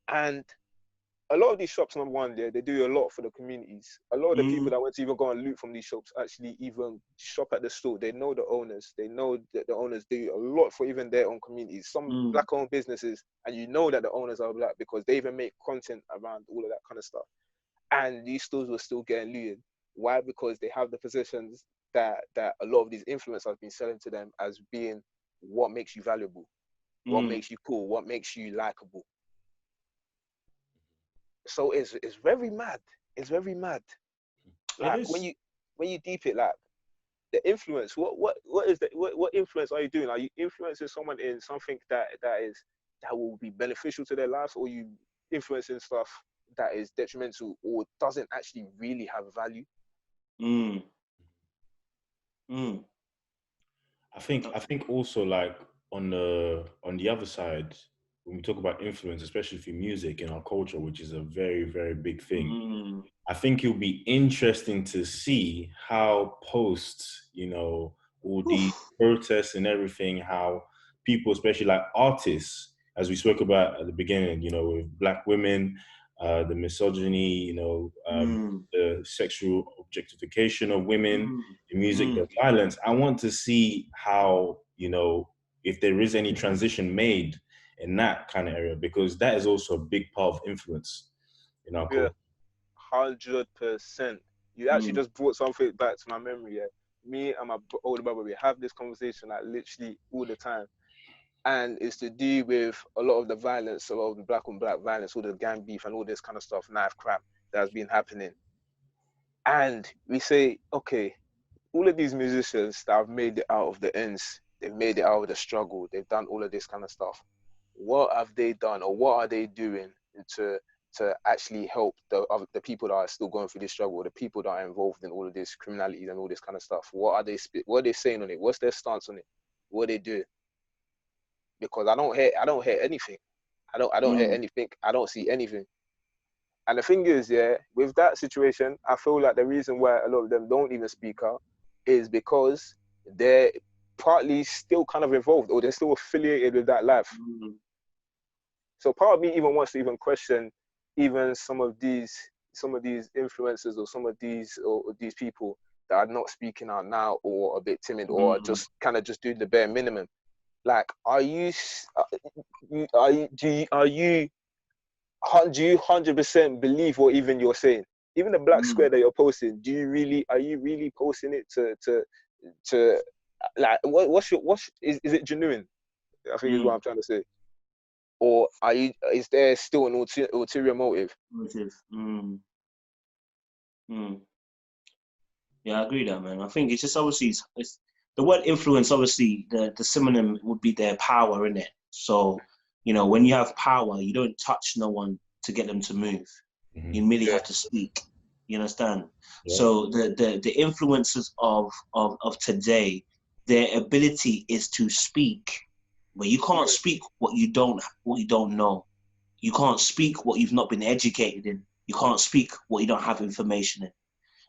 And a lot of these shops, number one, they do a lot for the communities. A lot of the people that went to even go and loot from these shops actually even shop at the store. They know the owners. They know that the owners do a lot for even their own communities. Some black-owned businesses, and you know that the owners are black because they even make content around all of that kind of stuff. And these stores were still getting looted. Why? Because they have the positions that a lot of these influencers have been selling to them as being what makes you valuable, what makes you cool, what makes you likable. So it's very mad. It's very mad. Like when you deep it, like the influence. What influence are you doing? Are you influencing someone in something that will be beneficial to their lives, or you influencing stuff that is detrimental or doesn't actually really have value? I think also, like, on the other side, when we talk about influence, especially through music in our culture, which is a very, very big thing, I think it'll be interesting to see how post, all these protests and everything, how people, especially like artists, as we spoke about at the beginning, with Black women, the misogyny, the sexual objectification of women, the music, the violence. I want to see how, if there is any culture made in that kind of area, because that is also a big part of influence in our culture. 100%. You actually just brought something back to my memory. Yeah, me and my older brother, we have this conversation like literally all the time, and it's to do with a lot of the violence, a lot of the black on black violence, all the gang beef and all this kind of stuff, knife crap that has been happening. And we say, okay, all of these musicians that have made it out of the ends, they've made it out of the struggle, they've done all of this kind of stuff. What have they done, or what are they doing to actually help the people that are still going through this struggle, the people that are involved in all of this criminality and all this kind of stuff? What are they saying on it? What's their stance on it? What they do? Because I don't hear anything. I don't hear anything. I don't see anything. And the thing is, yeah, with that situation, I feel like the reason why a lot of them don't even speak out is because they're partly still kind of involved, or they're still affiliated with that life. So part of me even wants to even question even some of these influencers, or some of these people that are not speaking out now, or a bit timid, or just kind of just doing the bare minimum. Like, do you 100% believe what even you're saying? Even the black square that you're posting, are you really posting it to like, is it genuine? I think is what I'm trying to say. Or is there still an ulterior motive? Yeah, I agree with that, man. I think it's just obviously it's the word influence. Obviously, the synonym would be their power, innit? So, when you have power, you don't touch no one to get them to move. You merely have to speak. You understand? Yeah. So the influences of today, their ability is to speak, but you can't speak what you don't know. You can't speak what you've not been educated in. You can't speak what you don't have information in.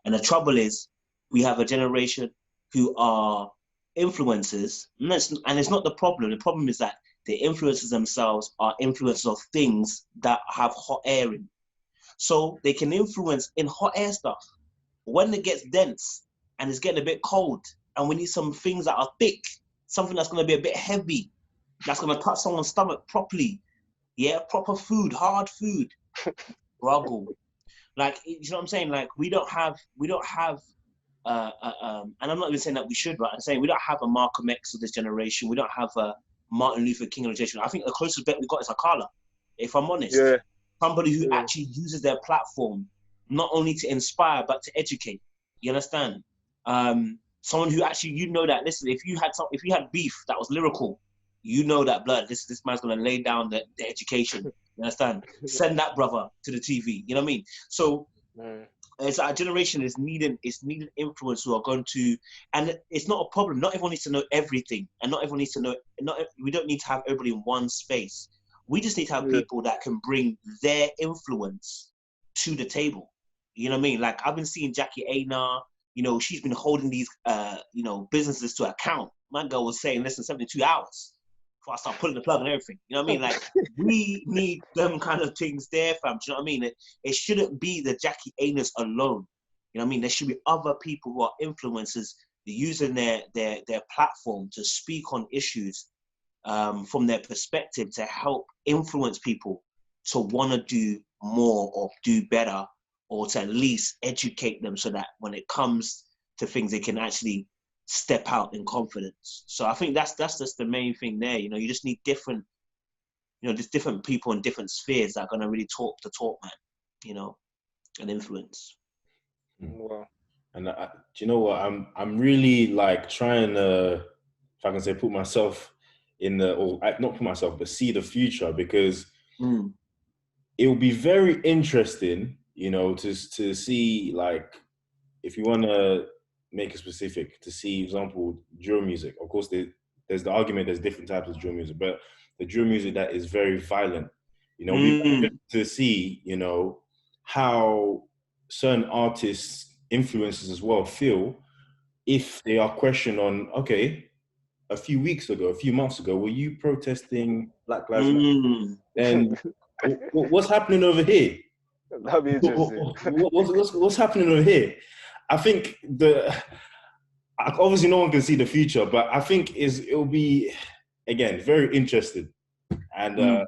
And the trouble is, we have a generation who are influencers, and it's not the problem. The problem is that the influencers themselves are influencers of things that have hot air in. So they can influence in hot air stuff. When it gets dense and it's getting a bit cold, and we need some things that are thick, something that's going to be a bit heavy, that's going to cut someone's stomach properly. Yeah, proper food, hard food. Struggle. Like, you know what I'm saying? Like, we don't have, and I'm not even saying that we should, but I'm saying we don't have a Malcolm X of this generation. We don't have a Martin Luther King of the generation. I think the closest bet we got is Akala, if I'm honest. Yeah. Somebody who actually uses their platform not only to inspire, but to educate. You understand? Someone who actually, that, listen, if you had beef that was lyrical, that blood, this man's going to lay down the education. You understand? Send that brother to the TV. You know what I mean? So as our generation is needing influence who are going to, and it's not a problem. Not everyone needs to know everything, and not everyone needs to know. We don't need to have everybody in one space. We just need to have people that can bring their influence to the table. You know what I mean? Like, I've been seeing Jackie Aina, you know, she's been holding these, you know, businesses to account. My girl was saying, listen, 72 hours before I start pulling the plug and everything. You know what I mean? Like, we need them kind of things there, fam. Do you know what I mean? It shouldn't be the Jackie Ainus alone. You know what I mean? There should be other people who are influencers using their platform to speak on issues from their perspective to help influence people to want to do more or do better, or to at least educate them so that when it comes to things, they can actually step out in confidence. So I think that's just the main thing there. You know, you just need different, you know, just different people in different spheres that are going to really talk the talk, man, you know, and influence. Wow. And do you know what? I'm really like trying to, if I can say, put myself in the, or not put myself, but see the future, because it will be very interesting, you know, to see, like, if you want to make it specific, to see, for example, drill music. Of course, there's the argument, there's different types of drill music, but the drill music that is very violent, you know, we to see, you know, how certain artists, influencers as well, feel if they are questioned on, okay, a few months ago, were you protesting Black Lives Matter? And what's happening over here? That'd be interesting. What's happening over here? I think obviously no one can see the future, but I think it'll be, again, very interesting. And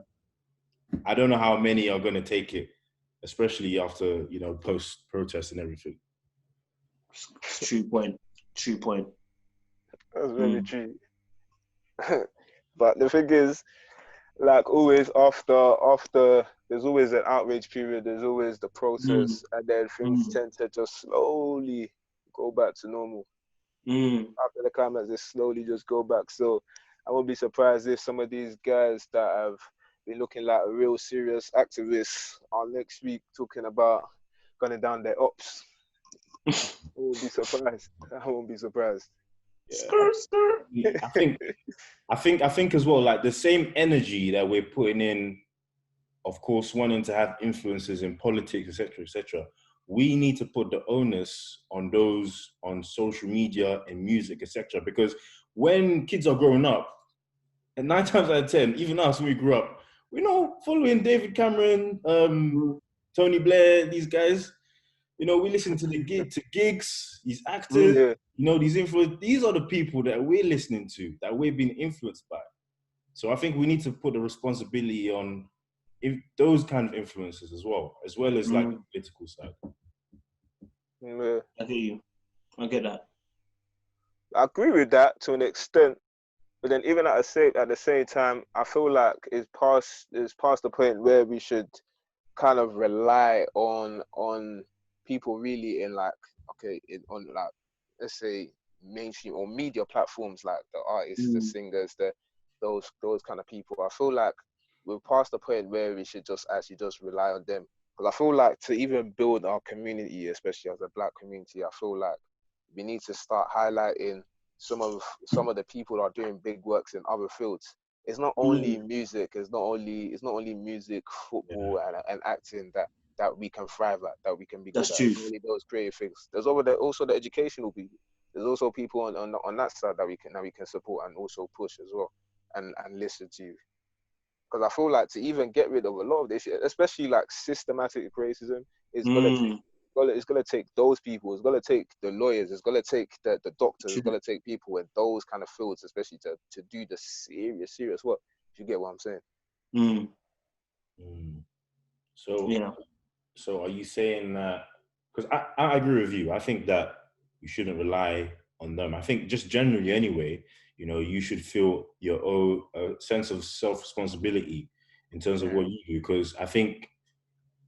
I don't know how many are going to take it, especially after, you know, post-protest and everything. True point. That's very true. But the thing is, like always, after there's always an outrage period, there's always the process, and then things tend to just slowly go back to normal. After the climax, they slowly just go back. So I won't be surprised if some of these guys that have been looking like real serious activists are next week talking about gunning down their ops. I won't be surprised. Yeah. I think as well, like the same energy that we're putting in, of course, wanting to have influences in politics, etc., we need to put the onus on those on social media and music, etc. Because when kids are growing up, and 9 times out of 10, even us when we grew up, we know following David Cameron, Tony Blair, these guys. You know, we listen to gigs, these actors. Yeah. You know, these are the people that we're listening to, that we're being influenced by. So I think we need to put the responsibility on those kind of influences as well as like the political side. Yeah. I hear you. I get that. I agree with that to an extent, but then even at the same time, I feel like it's past the point where we should kind of rely on people really in like, on like, let's say, mainstream or media platforms, like the artists, the singers, those kind of people. I feel like we're past the point where we should just rely on them, because I feel like to even build our community, especially as a Black community, I feel like we need to start highlighting some of the people that are doing big works in other fields. It's not only music. It's not only music, football, and acting that we can thrive at, that we can be good at. It's only those creative things. There's also the educational people. There's also people on that side that we can support and also push as well, and listen to. Because I feel like to even get rid of a lot of this shit, especially like systematic racism, it's gonna take those people. It's gonna take the lawyers. It's gonna take the doctors. It's gonna take people in those kind of fields, especially to do the serious work. If you get what I'm saying. So are you saying that? Because I agree with you. I think that you shouldn't rely on them. I think just generally anyway, you know, you should feel your own sense of self-responsibility in terms of what you do. Because I think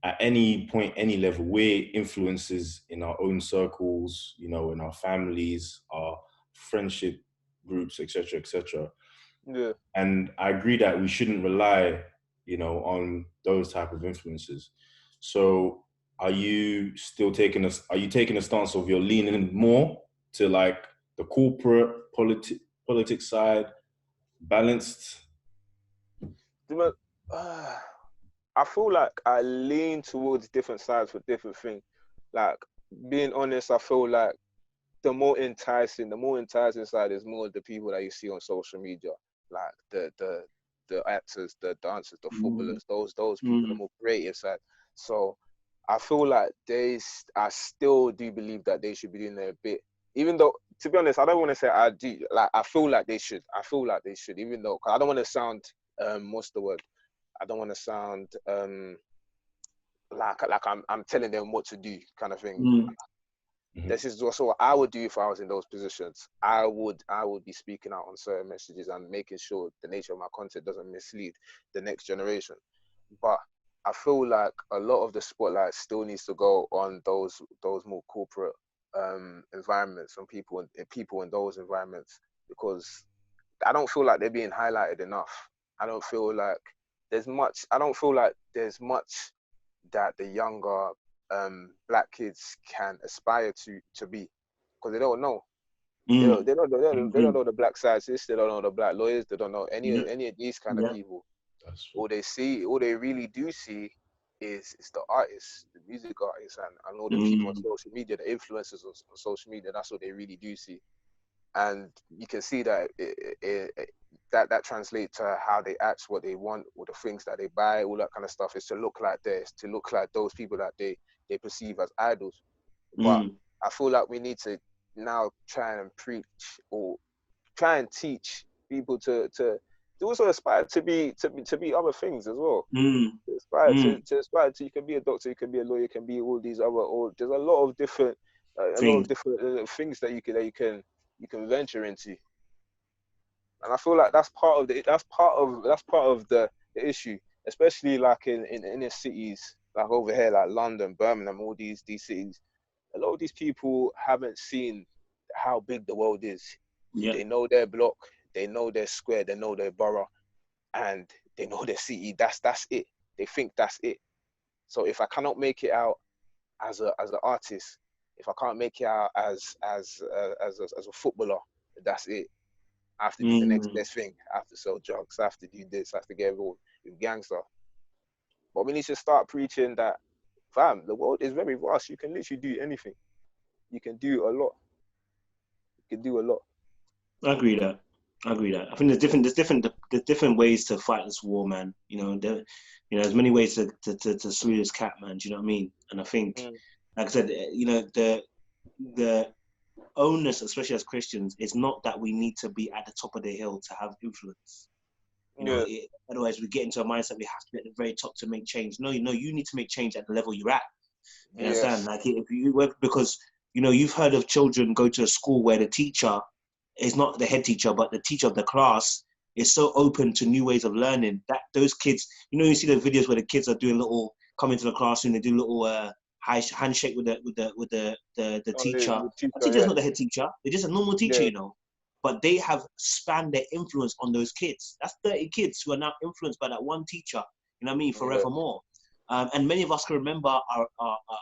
at any point, any level, we're influences in our own circles, you know, in our families, our friendship groups, etc., etc. Yeah. And I agree that we shouldn't rely, you know, on those type of influences. So are you taking a stance of you're leaning more to like the corporate politics side, balanced? I feel like I lean towards different sides for different things. Like, being honest, I feel like the more enticing side is more the people that you see on social media, like the actors, the dancers, the footballers, those people, the more creative side. So I feel like I still do believe that they should be doing a bit, even though, to be honest, I don't want to say I do, like, I feel like they should, even though, cause I don't want to sound, what's the word? I don't want to sound, like I'm telling them what to do kind of thing. This is also what I would do if I was in those positions. I would be speaking out on certain messages and making sure the nature of my content doesn't mislead the next generation. But I feel like a lot of the spotlight still needs to go on those more corporate environments, and people in those environments, because I don't feel like they're being highlighted enough. I don't feel like there's much that the younger black kids can aspire to be, because they don't know. They don't know the black scientists. They don't know the black lawyers. They don't know any of these kind of people. All they really do see is the artists, the music artists, and all the people on social media, the influencers on social media. That's what they really do see, and you can see that that translates to how they act, what they want, or the things that they buy, all that kind of stuff, is to look like this, to look like those people that they perceive as idols. But I feel like we need to now try and preach, or try and teach people to also aspire to be other things as well. To aspire to, you can be a doctor, you can be a lawyer, you can be all these other, there's a lot of different things that you can venture into. And I feel like that's part of the issue, especially like in inner cities, like over here, like London, Birmingham, all these cities. A lot of these people haven't seen how big the world is. They know their block, they know their square, they know their borough, and they know their city. That's it. They think that's it. So if I cannot make it out as an artist, if I can't make it out as a footballer, that's it. I have to do the next best thing. I have to sell drugs. I have to do this. I have to get involved with gangster. But we need to start preaching that, fam, the world is very vast. You can literally do anything. You can do a lot. I agree that. I think there's different ways to fight this war, man. There's many ways to slew this cat, man. Do you know what I mean? And I think, like I said, the onus, especially as Christians, is not that we need to be at the top of the hill to have influence. Otherwise, we get into a mindset we have to be at the very top to make change. No, you need to make change at the level you're at. You understand? Like, if you work, because you've heard of children go to a school where the teacher is not the head teacher, but the teacher of the class is so open to new ways of learning that those kids, you see the videos where the kids are doing come into the classroom, they do little handshake with the teacher. The teacher's not the head teacher; they're just a normal teacher, But they have spanned their influence on those kids. That's 30 kids who are now influenced by that one teacher. You know what I mean? Forevermore. And many of us can remember our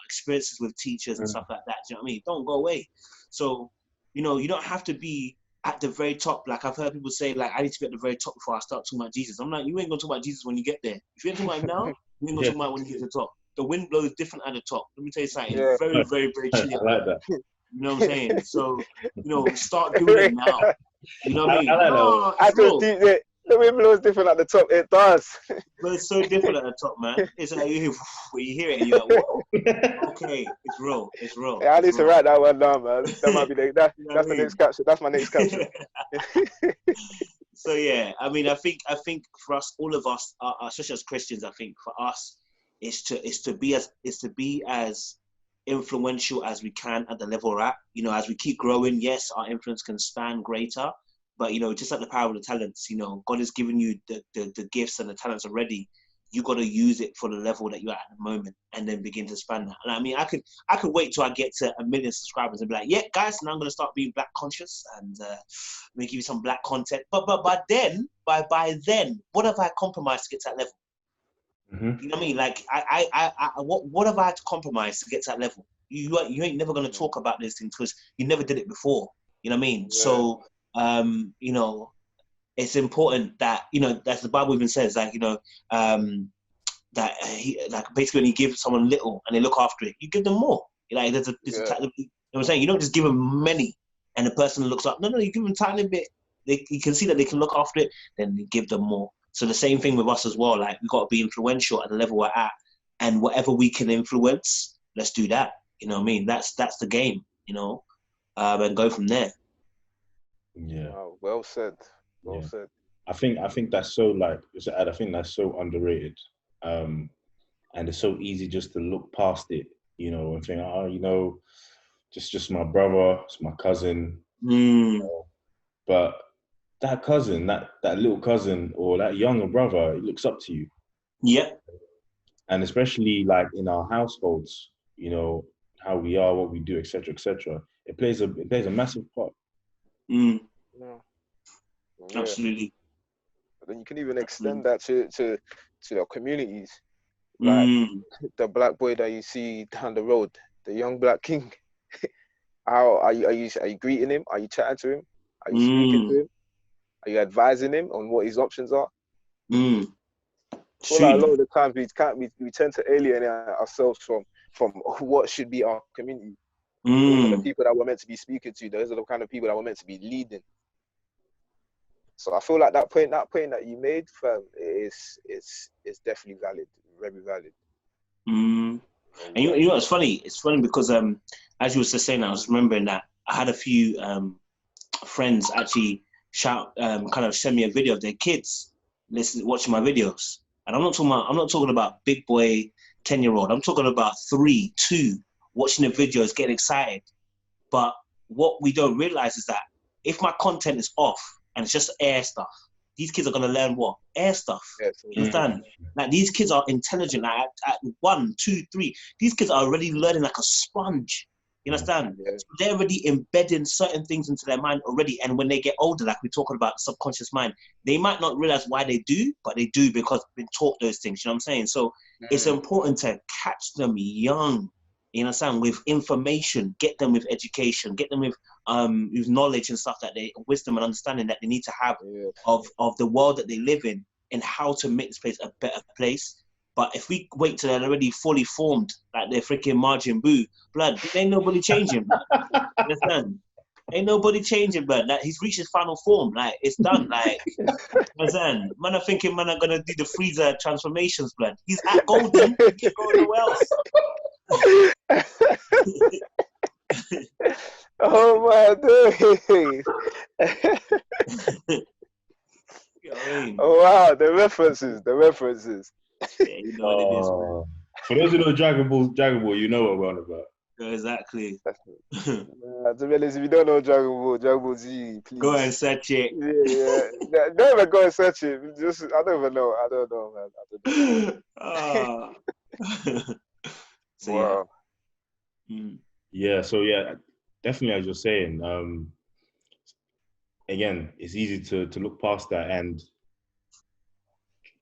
experiences with teachers and stuff like that. Do you know what I mean? Don't go away. So, you don't have to be at the very top. Like, I've heard people say, like, I need to be at the very top before I start talking about Jesus. I'm like, you ain't gonna talk about Jesus when you get there. If you ain't talking about him now, you ain't gonna talk about when you get to the top. The wind blows different at the top. Let me tell you something. It's very, very, very chilly. I like that. You know what I'm saying? So, start doing it now. You know what I mean? I like the wind blows different at the top. It does. But it's so different at the top, man. It's like you hear it and you're like, whoa. Okay, it's real. Yeah, I need to write that one down, man. That might be that's the next caption. That's my next caption. So yeah, I mean, I think for us, all of us, especially as Christians, I think for us, is to be as influential as we can at the level we're at. As we keep growing, yes, our influence can span greater. But, just like the power of the talents, God has given you the gifts and the talents already. You got to use it for the level that you're at the moment, and then begin to span that. And I mean, I could wait till I get to 1 million subscribers and be like, yeah, guys, now I'm going to start being black conscious and let me give you some black content. But by then, what have I compromised to get to that level? Mm-hmm. You know what I mean? Like, what have I had to compromise to get to that level? You ain't never going to talk about these things because you never did it before. You know what I mean? Yeah. So, it's important that, as the Bible even says, like, that he, like, basically when you give someone little and they look after it, you give them more. Like, there's what I'm saying? You don't just give them many and the person looks up. No, you give them a tiny bit. You can see that they can look after it, then you give them more. So the same thing with us as well. Like, we've got to be influential at the level we're at. And whatever we can influence, let's do that. You know what I mean? That's the game, you know, and go from there. Yeah. Wow, well said. Well said. I think that's so, like, I think that's so underrated. And it's so easy just to look past it, you know, and think, oh, you know, just my brother, it's my cousin. You know? But that cousin, that little cousin or that younger brother, he looks up to you. Yeah. And especially like in our households, you know, how we are, what we do, etc., etc. It plays a massive part. Yeah. Absolutely. But then you can even extend that to the communities, like the black boy that you see down the road, the young black king. How are you greeting him? Are you chatting to him? Are you speaking to him? Are you advising him on what his options are? I feel like a lot of the times we tend to alienate ourselves from what should be our community. Those are the people that we're meant to be speaking to. Those are the kind of people that we're meant to be leading. So I feel like that point that you made, fam, is definitely valid, very valid. And you know what's funny? It's funny because as you were just saying, I was remembering that I had a few friends actually kind of send me a video of their kids watching my videos. And I'm not talking about big boy 10-year-old. I'm talking about 3, 2 watching the videos, getting excited. But what we don't realize is that if my content is off and it's just air stuff, these kids are gonna learn what? Air stuff. Yes. You understand? Like, these kids are intelligent. Like, at 1, 2, 3, these kids are already learning like a sponge. You understand? Yeah. So they're already embedding certain things into their mind already. And when they get older, like we're talking about subconscious mind, they might not realize why they do, but they do because they've been taught those things. You know what I'm saying? So it's important to catch them young. You understand? With information, get them with education, get them with knowledge and stuff wisdom and understanding that they need to have of the world that they live in and how to make this place a better place. But if we wait till they're already fully formed, like they're freaking Margin Boo, blood, ain't nobody changing. Understand? Ain't nobody changing, blood. Like, he's reached his final form. Like, it's done. Like, understand? Man, I'm thinking, man, I'm gonna do the freezer transformations, blood. He's at golden. He can go nowhere else. Oh my days. You know what I mean? Oh wow, the references. Yeah, you know what it is, man. For those who know Dragon Ball, you know what we're on about. Exactly. To be honest, if you don't know Dragon Ball Z, please go and search it. Yeah. Don't even go and search it. I don't even know. I don't know, man. So, wow. Yeah. So yeah, definitely, as you're saying, again, it's easy to look past that and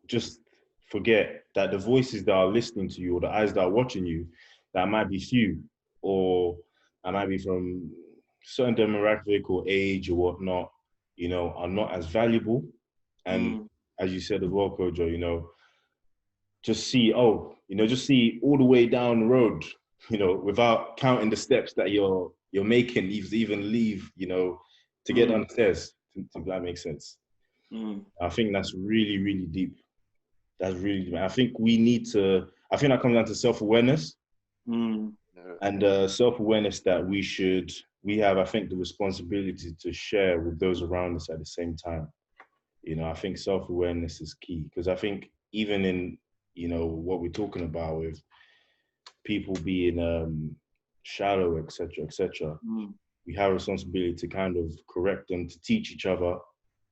just forget that the voices that are listening to you or the eyes that are watching you, that might be few, or I might be from certain demographic or age or whatnot, you know, are not as valuable. And as you said as well, Kojo, you know, just see all the way down the road, you know, without counting the steps that you're making, even leave, you know, to get downstairs. If that makes sense. I think that's really, really deep. That's really deep. I think that comes down to self-awareness. And self-awareness that we have, I think, the responsibility to share with those around us at the same time. You know, I think self-awareness is key, because I think even in, you know, what we're talking about with people being shallow, etc., we have a responsibility to kind of correct them, to teach each other,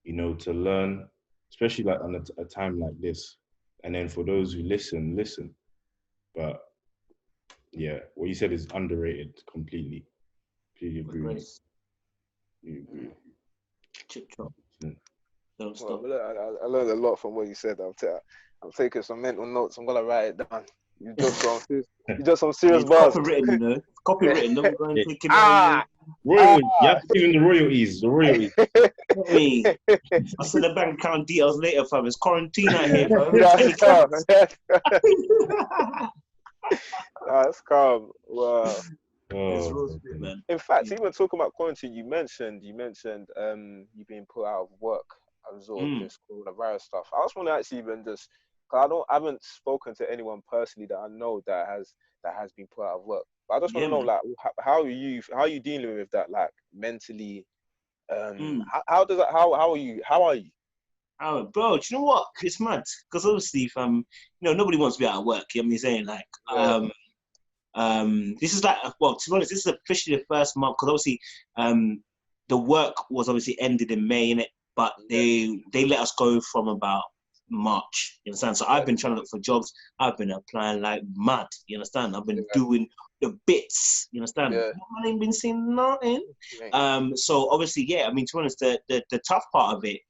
you know, to learn, especially like on a time like this. And then for those who listen. But yeah, what you said is underrated completely. Agree. You agree. Chip chop. Don't stop. Well, I learned a lot from what you said. I'm taking some mental notes. I'm gonna write it down. You just some serious bars. Copywritten, you know. Copywritten. Don't go and take it. Royalties. You have to give him the royalties. I'll send the bank account details later, fam. It's quarantine out here, fam. That's calm. Wow. It's real spit, man. In fact, even talking about quarantine, you mentioned you being put out of work as a result of this coronavirus stuff. I just want to actually even just, cause I haven't spoken to anyone personally that I know that has been put out of work. But I just want to know, like, how are you dealing with that, like, mentally? How are you? Oh, bro, do you know what? It's mad because obviously, if nobody wants to be out of work. You know what I'm saying? Like, this is like, well, to be honest, this is officially the first month because obviously, the work was obviously ended in May, innit? But they let us go from about March. You understand? So I've been trying to look for jobs. I've been applying like mad. You understand? I've been doing the bits. You understand? I ain't been seeing nothing. So obviously, yeah. I mean, to be honest, the tough part of it.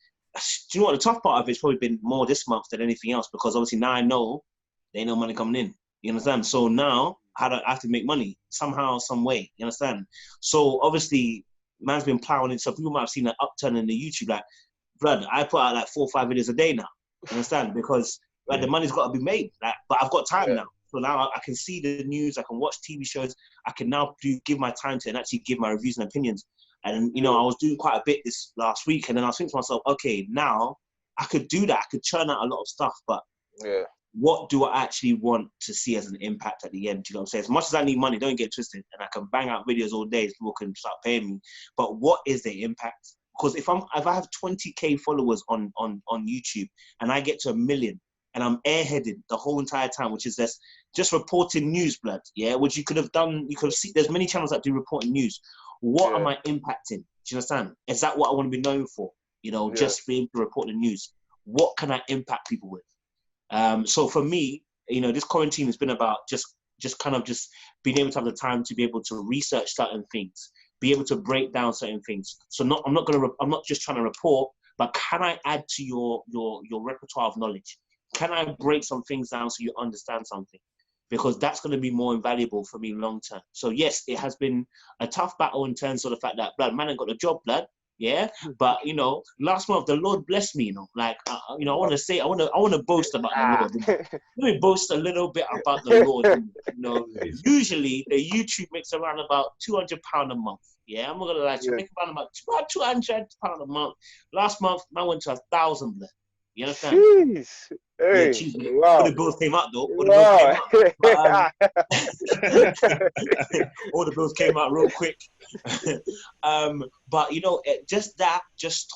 Do you know what? The tough part of it's probably been more this month than anything else because obviously now I know there ain't no money coming in. You understand? So now I have to make money somehow, some way. You understand? So obviously, man's been plowing it. So people might have seen an upturn in the YouTube. Like, blood, I put out like 4 or 5 videos a day now. You understand? Because like, the money's got to be made. Like, but I've got time now. So now I can see the news. I can watch TV shows. I can now give my time to and actually give my reviews and opinions. And, I was doing quite a bit this last week. And then I was thinking to myself, okay, now I could do that. I could churn out a lot of stuff. But what do I actually want to see as an impact at the end? You know what I'm saying? As much as I need money, don't get twisted. And I can bang out videos all day. People can start paying me. But what is the impact? Because if I have 20K followers on YouTube and I get to 1 million and I'm airheaded the whole entire time, which is just reporting news, blood, which you could have done. You could have seen. There's many channels that do reporting news. What am I impacting? Do you understand? Is that what I want to be known for? Just being able to report the news. What can I impact people with? So for me, this quarantine has been about just being able to have the time to be able to research certain things, be able to break down certain things. So I'm not just trying to report, but can I add to your repertoire of knowledge? Can I break some things down so you understand something? Because that's going to be more invaluable for me long term. So yes, it has been a tough battle in terms of the fact that, blood, man ain't got a job, blood. Yeah, but last month the Lord blessed me. I want to say, I want to boast about the Lord. Let me boast a little bit about the Lord. Usually the YouTube makes around about £200 a month. Yeah, I'm not gonna lie, make around about £200 a month. Last month, I went to 1,000. You understand? Jeez. Hey, wow. All the bills came out though. All the bills came out real quick. But just that just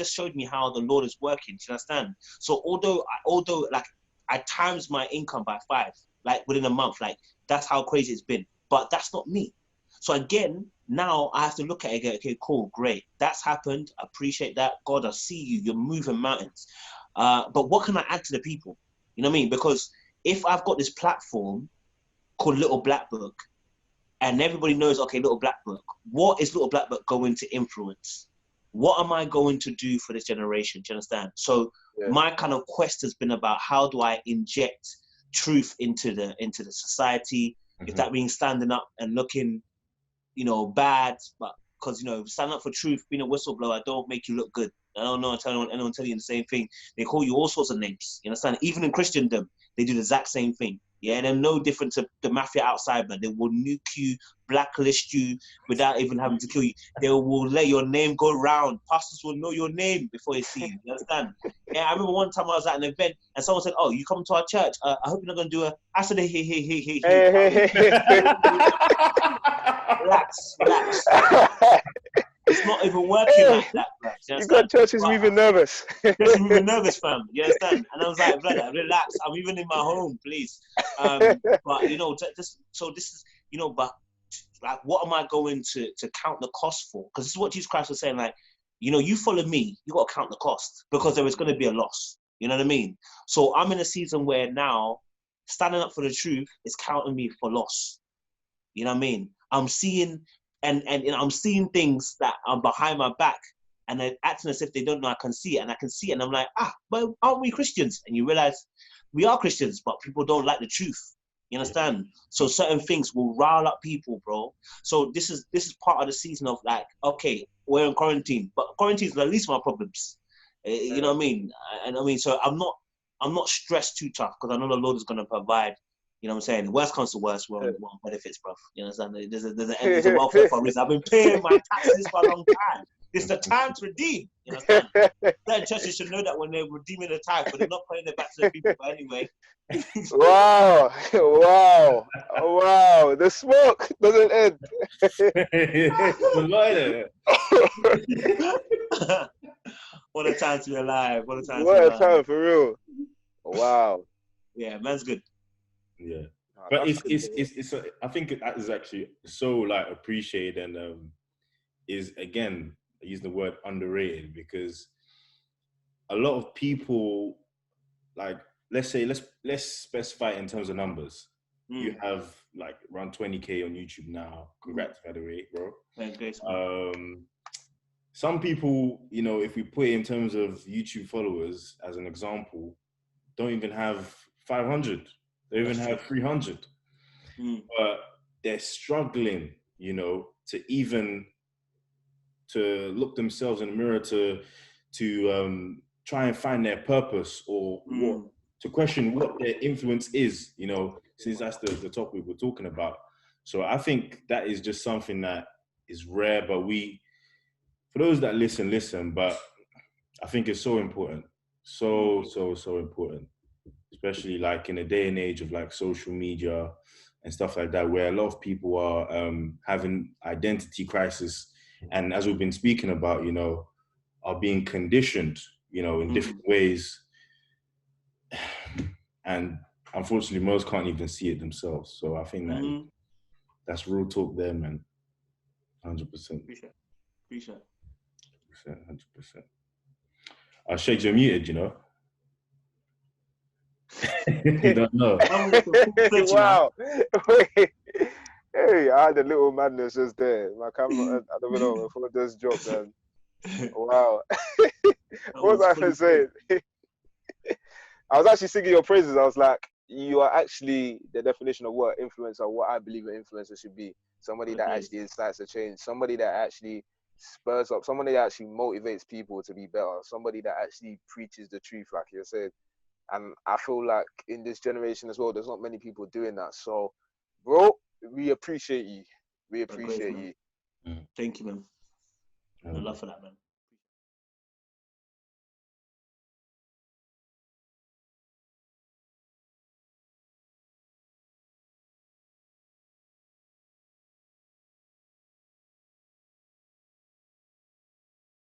showed me how the Lord is working. Do you understand? So although like I times my income by 5, like within a month, like that's how crazy it's been. But that's not me. So again, now I have to look at it and go, okay, cool, great. That's happened. I appreciate that. God, I see you. You're moving mountains. But what can I add to the people? You know what I mean? Because if I've got this platform called Littleblackbook and everybody knows, okay, Littleblackbook, what is Littleblackbook going to influence? What am I going to do for this generation? Do you understand? So my kind of quest has been about how do I inject truth into the society, if that means standing up and looking, bad, but because, stand up for truth, being a whistleblower, don't make you look good. I don't know, anyone tell you the same thing. They call you all sorts of names, you understand? Even in Christendom, they do the exact same thing. Yeah, they're no different to the mafia outside, but they will nuke you, blacklist you without even having to kill you. They will let your name go round. Pastors will know your name before they see you. You understand? Yeah, I remember one time I was at an event and someone said, "Oh, you come to our church? I hope you're not gonna do a." I said, "Hey. Relax. It's not even working like that, bro. You got churches moving nervous. Churches moving nervous, fam. You understand? And I was like, brother, relax. I'm even in my home, please. But this is, but like, what am I going to count the cost for? Because this is what Jesus Christ was saying. Like, you follow me, you got to count the cost because there is going to be a loss. You know what I mean? So I'm in a season where now standing up for the truth is counting me for loss. You know what I mean? I'm seeing. And I'm seeing things that are behind my back and they're acting as if they don't know I can see it. And I can see it. And I'm like, but aren't we Christians? And you realize we are Christians, but people don't like the truth. You understand? So certain things will rile up people, bro. So this is part of the season of like, okay, we're in quarantine, but quarantine is the least of my problems. You know what I mean? And I mean, so I'm not stressed too tough because I know the Lord is going to provide You know what I'm saying? Worst comes to worst, we're on benefits, bro. You understand? There's a welfare for a reason. I've been paying my taxes for a long time. It's the time to redeem. You understand? Certain churches should know that when they're redeeming the tithe, but they're not paying it back to the people. But anyway. Wow. The smoke doesn't end. What a time to be alive. What a time for real. Wow. Yeah, man's good. Yeah. But I think that is actually so like appreciated and is again I use the word underrated because a lot of people like let's specify it in terms of numbers. You have like around 20k on YouTube now. Congrats by the way, bro. Thanks, some people, you know, if we put it in terms of YouTube followers as an example, don't even have 500. They even have 300. But they're struggling, you know, to look themselves in the mirror to try and find their purpose or to question what their influence is, you know, since that's the topic we're talking about. So I think that is just something that is rare, but for those that listen, but I think it's so important. So important. Especially like in a day and age of like social media and stuff like that, where a lot of people are having identity crisis. And as we've been speaking about, you know, are being conditioned, you know, in different ways. And unfortunately, most can't even see it themselves. So I think that's real talk there, man. 100%. Appreciate. 100%. Shakes, you're muted, you know. You don't know. Wow. Wait. Hey, I had a little madness just there. My camera, I don't know, I thought this dropped, man. Wow. What was I even saying? I was actually singing your praises. I was like, you are actually the definition of what influencer, what I believe an influencer should be. Somebody that actually incites a change, somebody that actually spurs up, somebody that actually motivates people to be better, somebody that actually preaches the truth, like you said. And I feel like in this generation as well, there's not many people doing that. So, bro, we appreciate you. We appreciate you. Thank you, man. I love for that, man.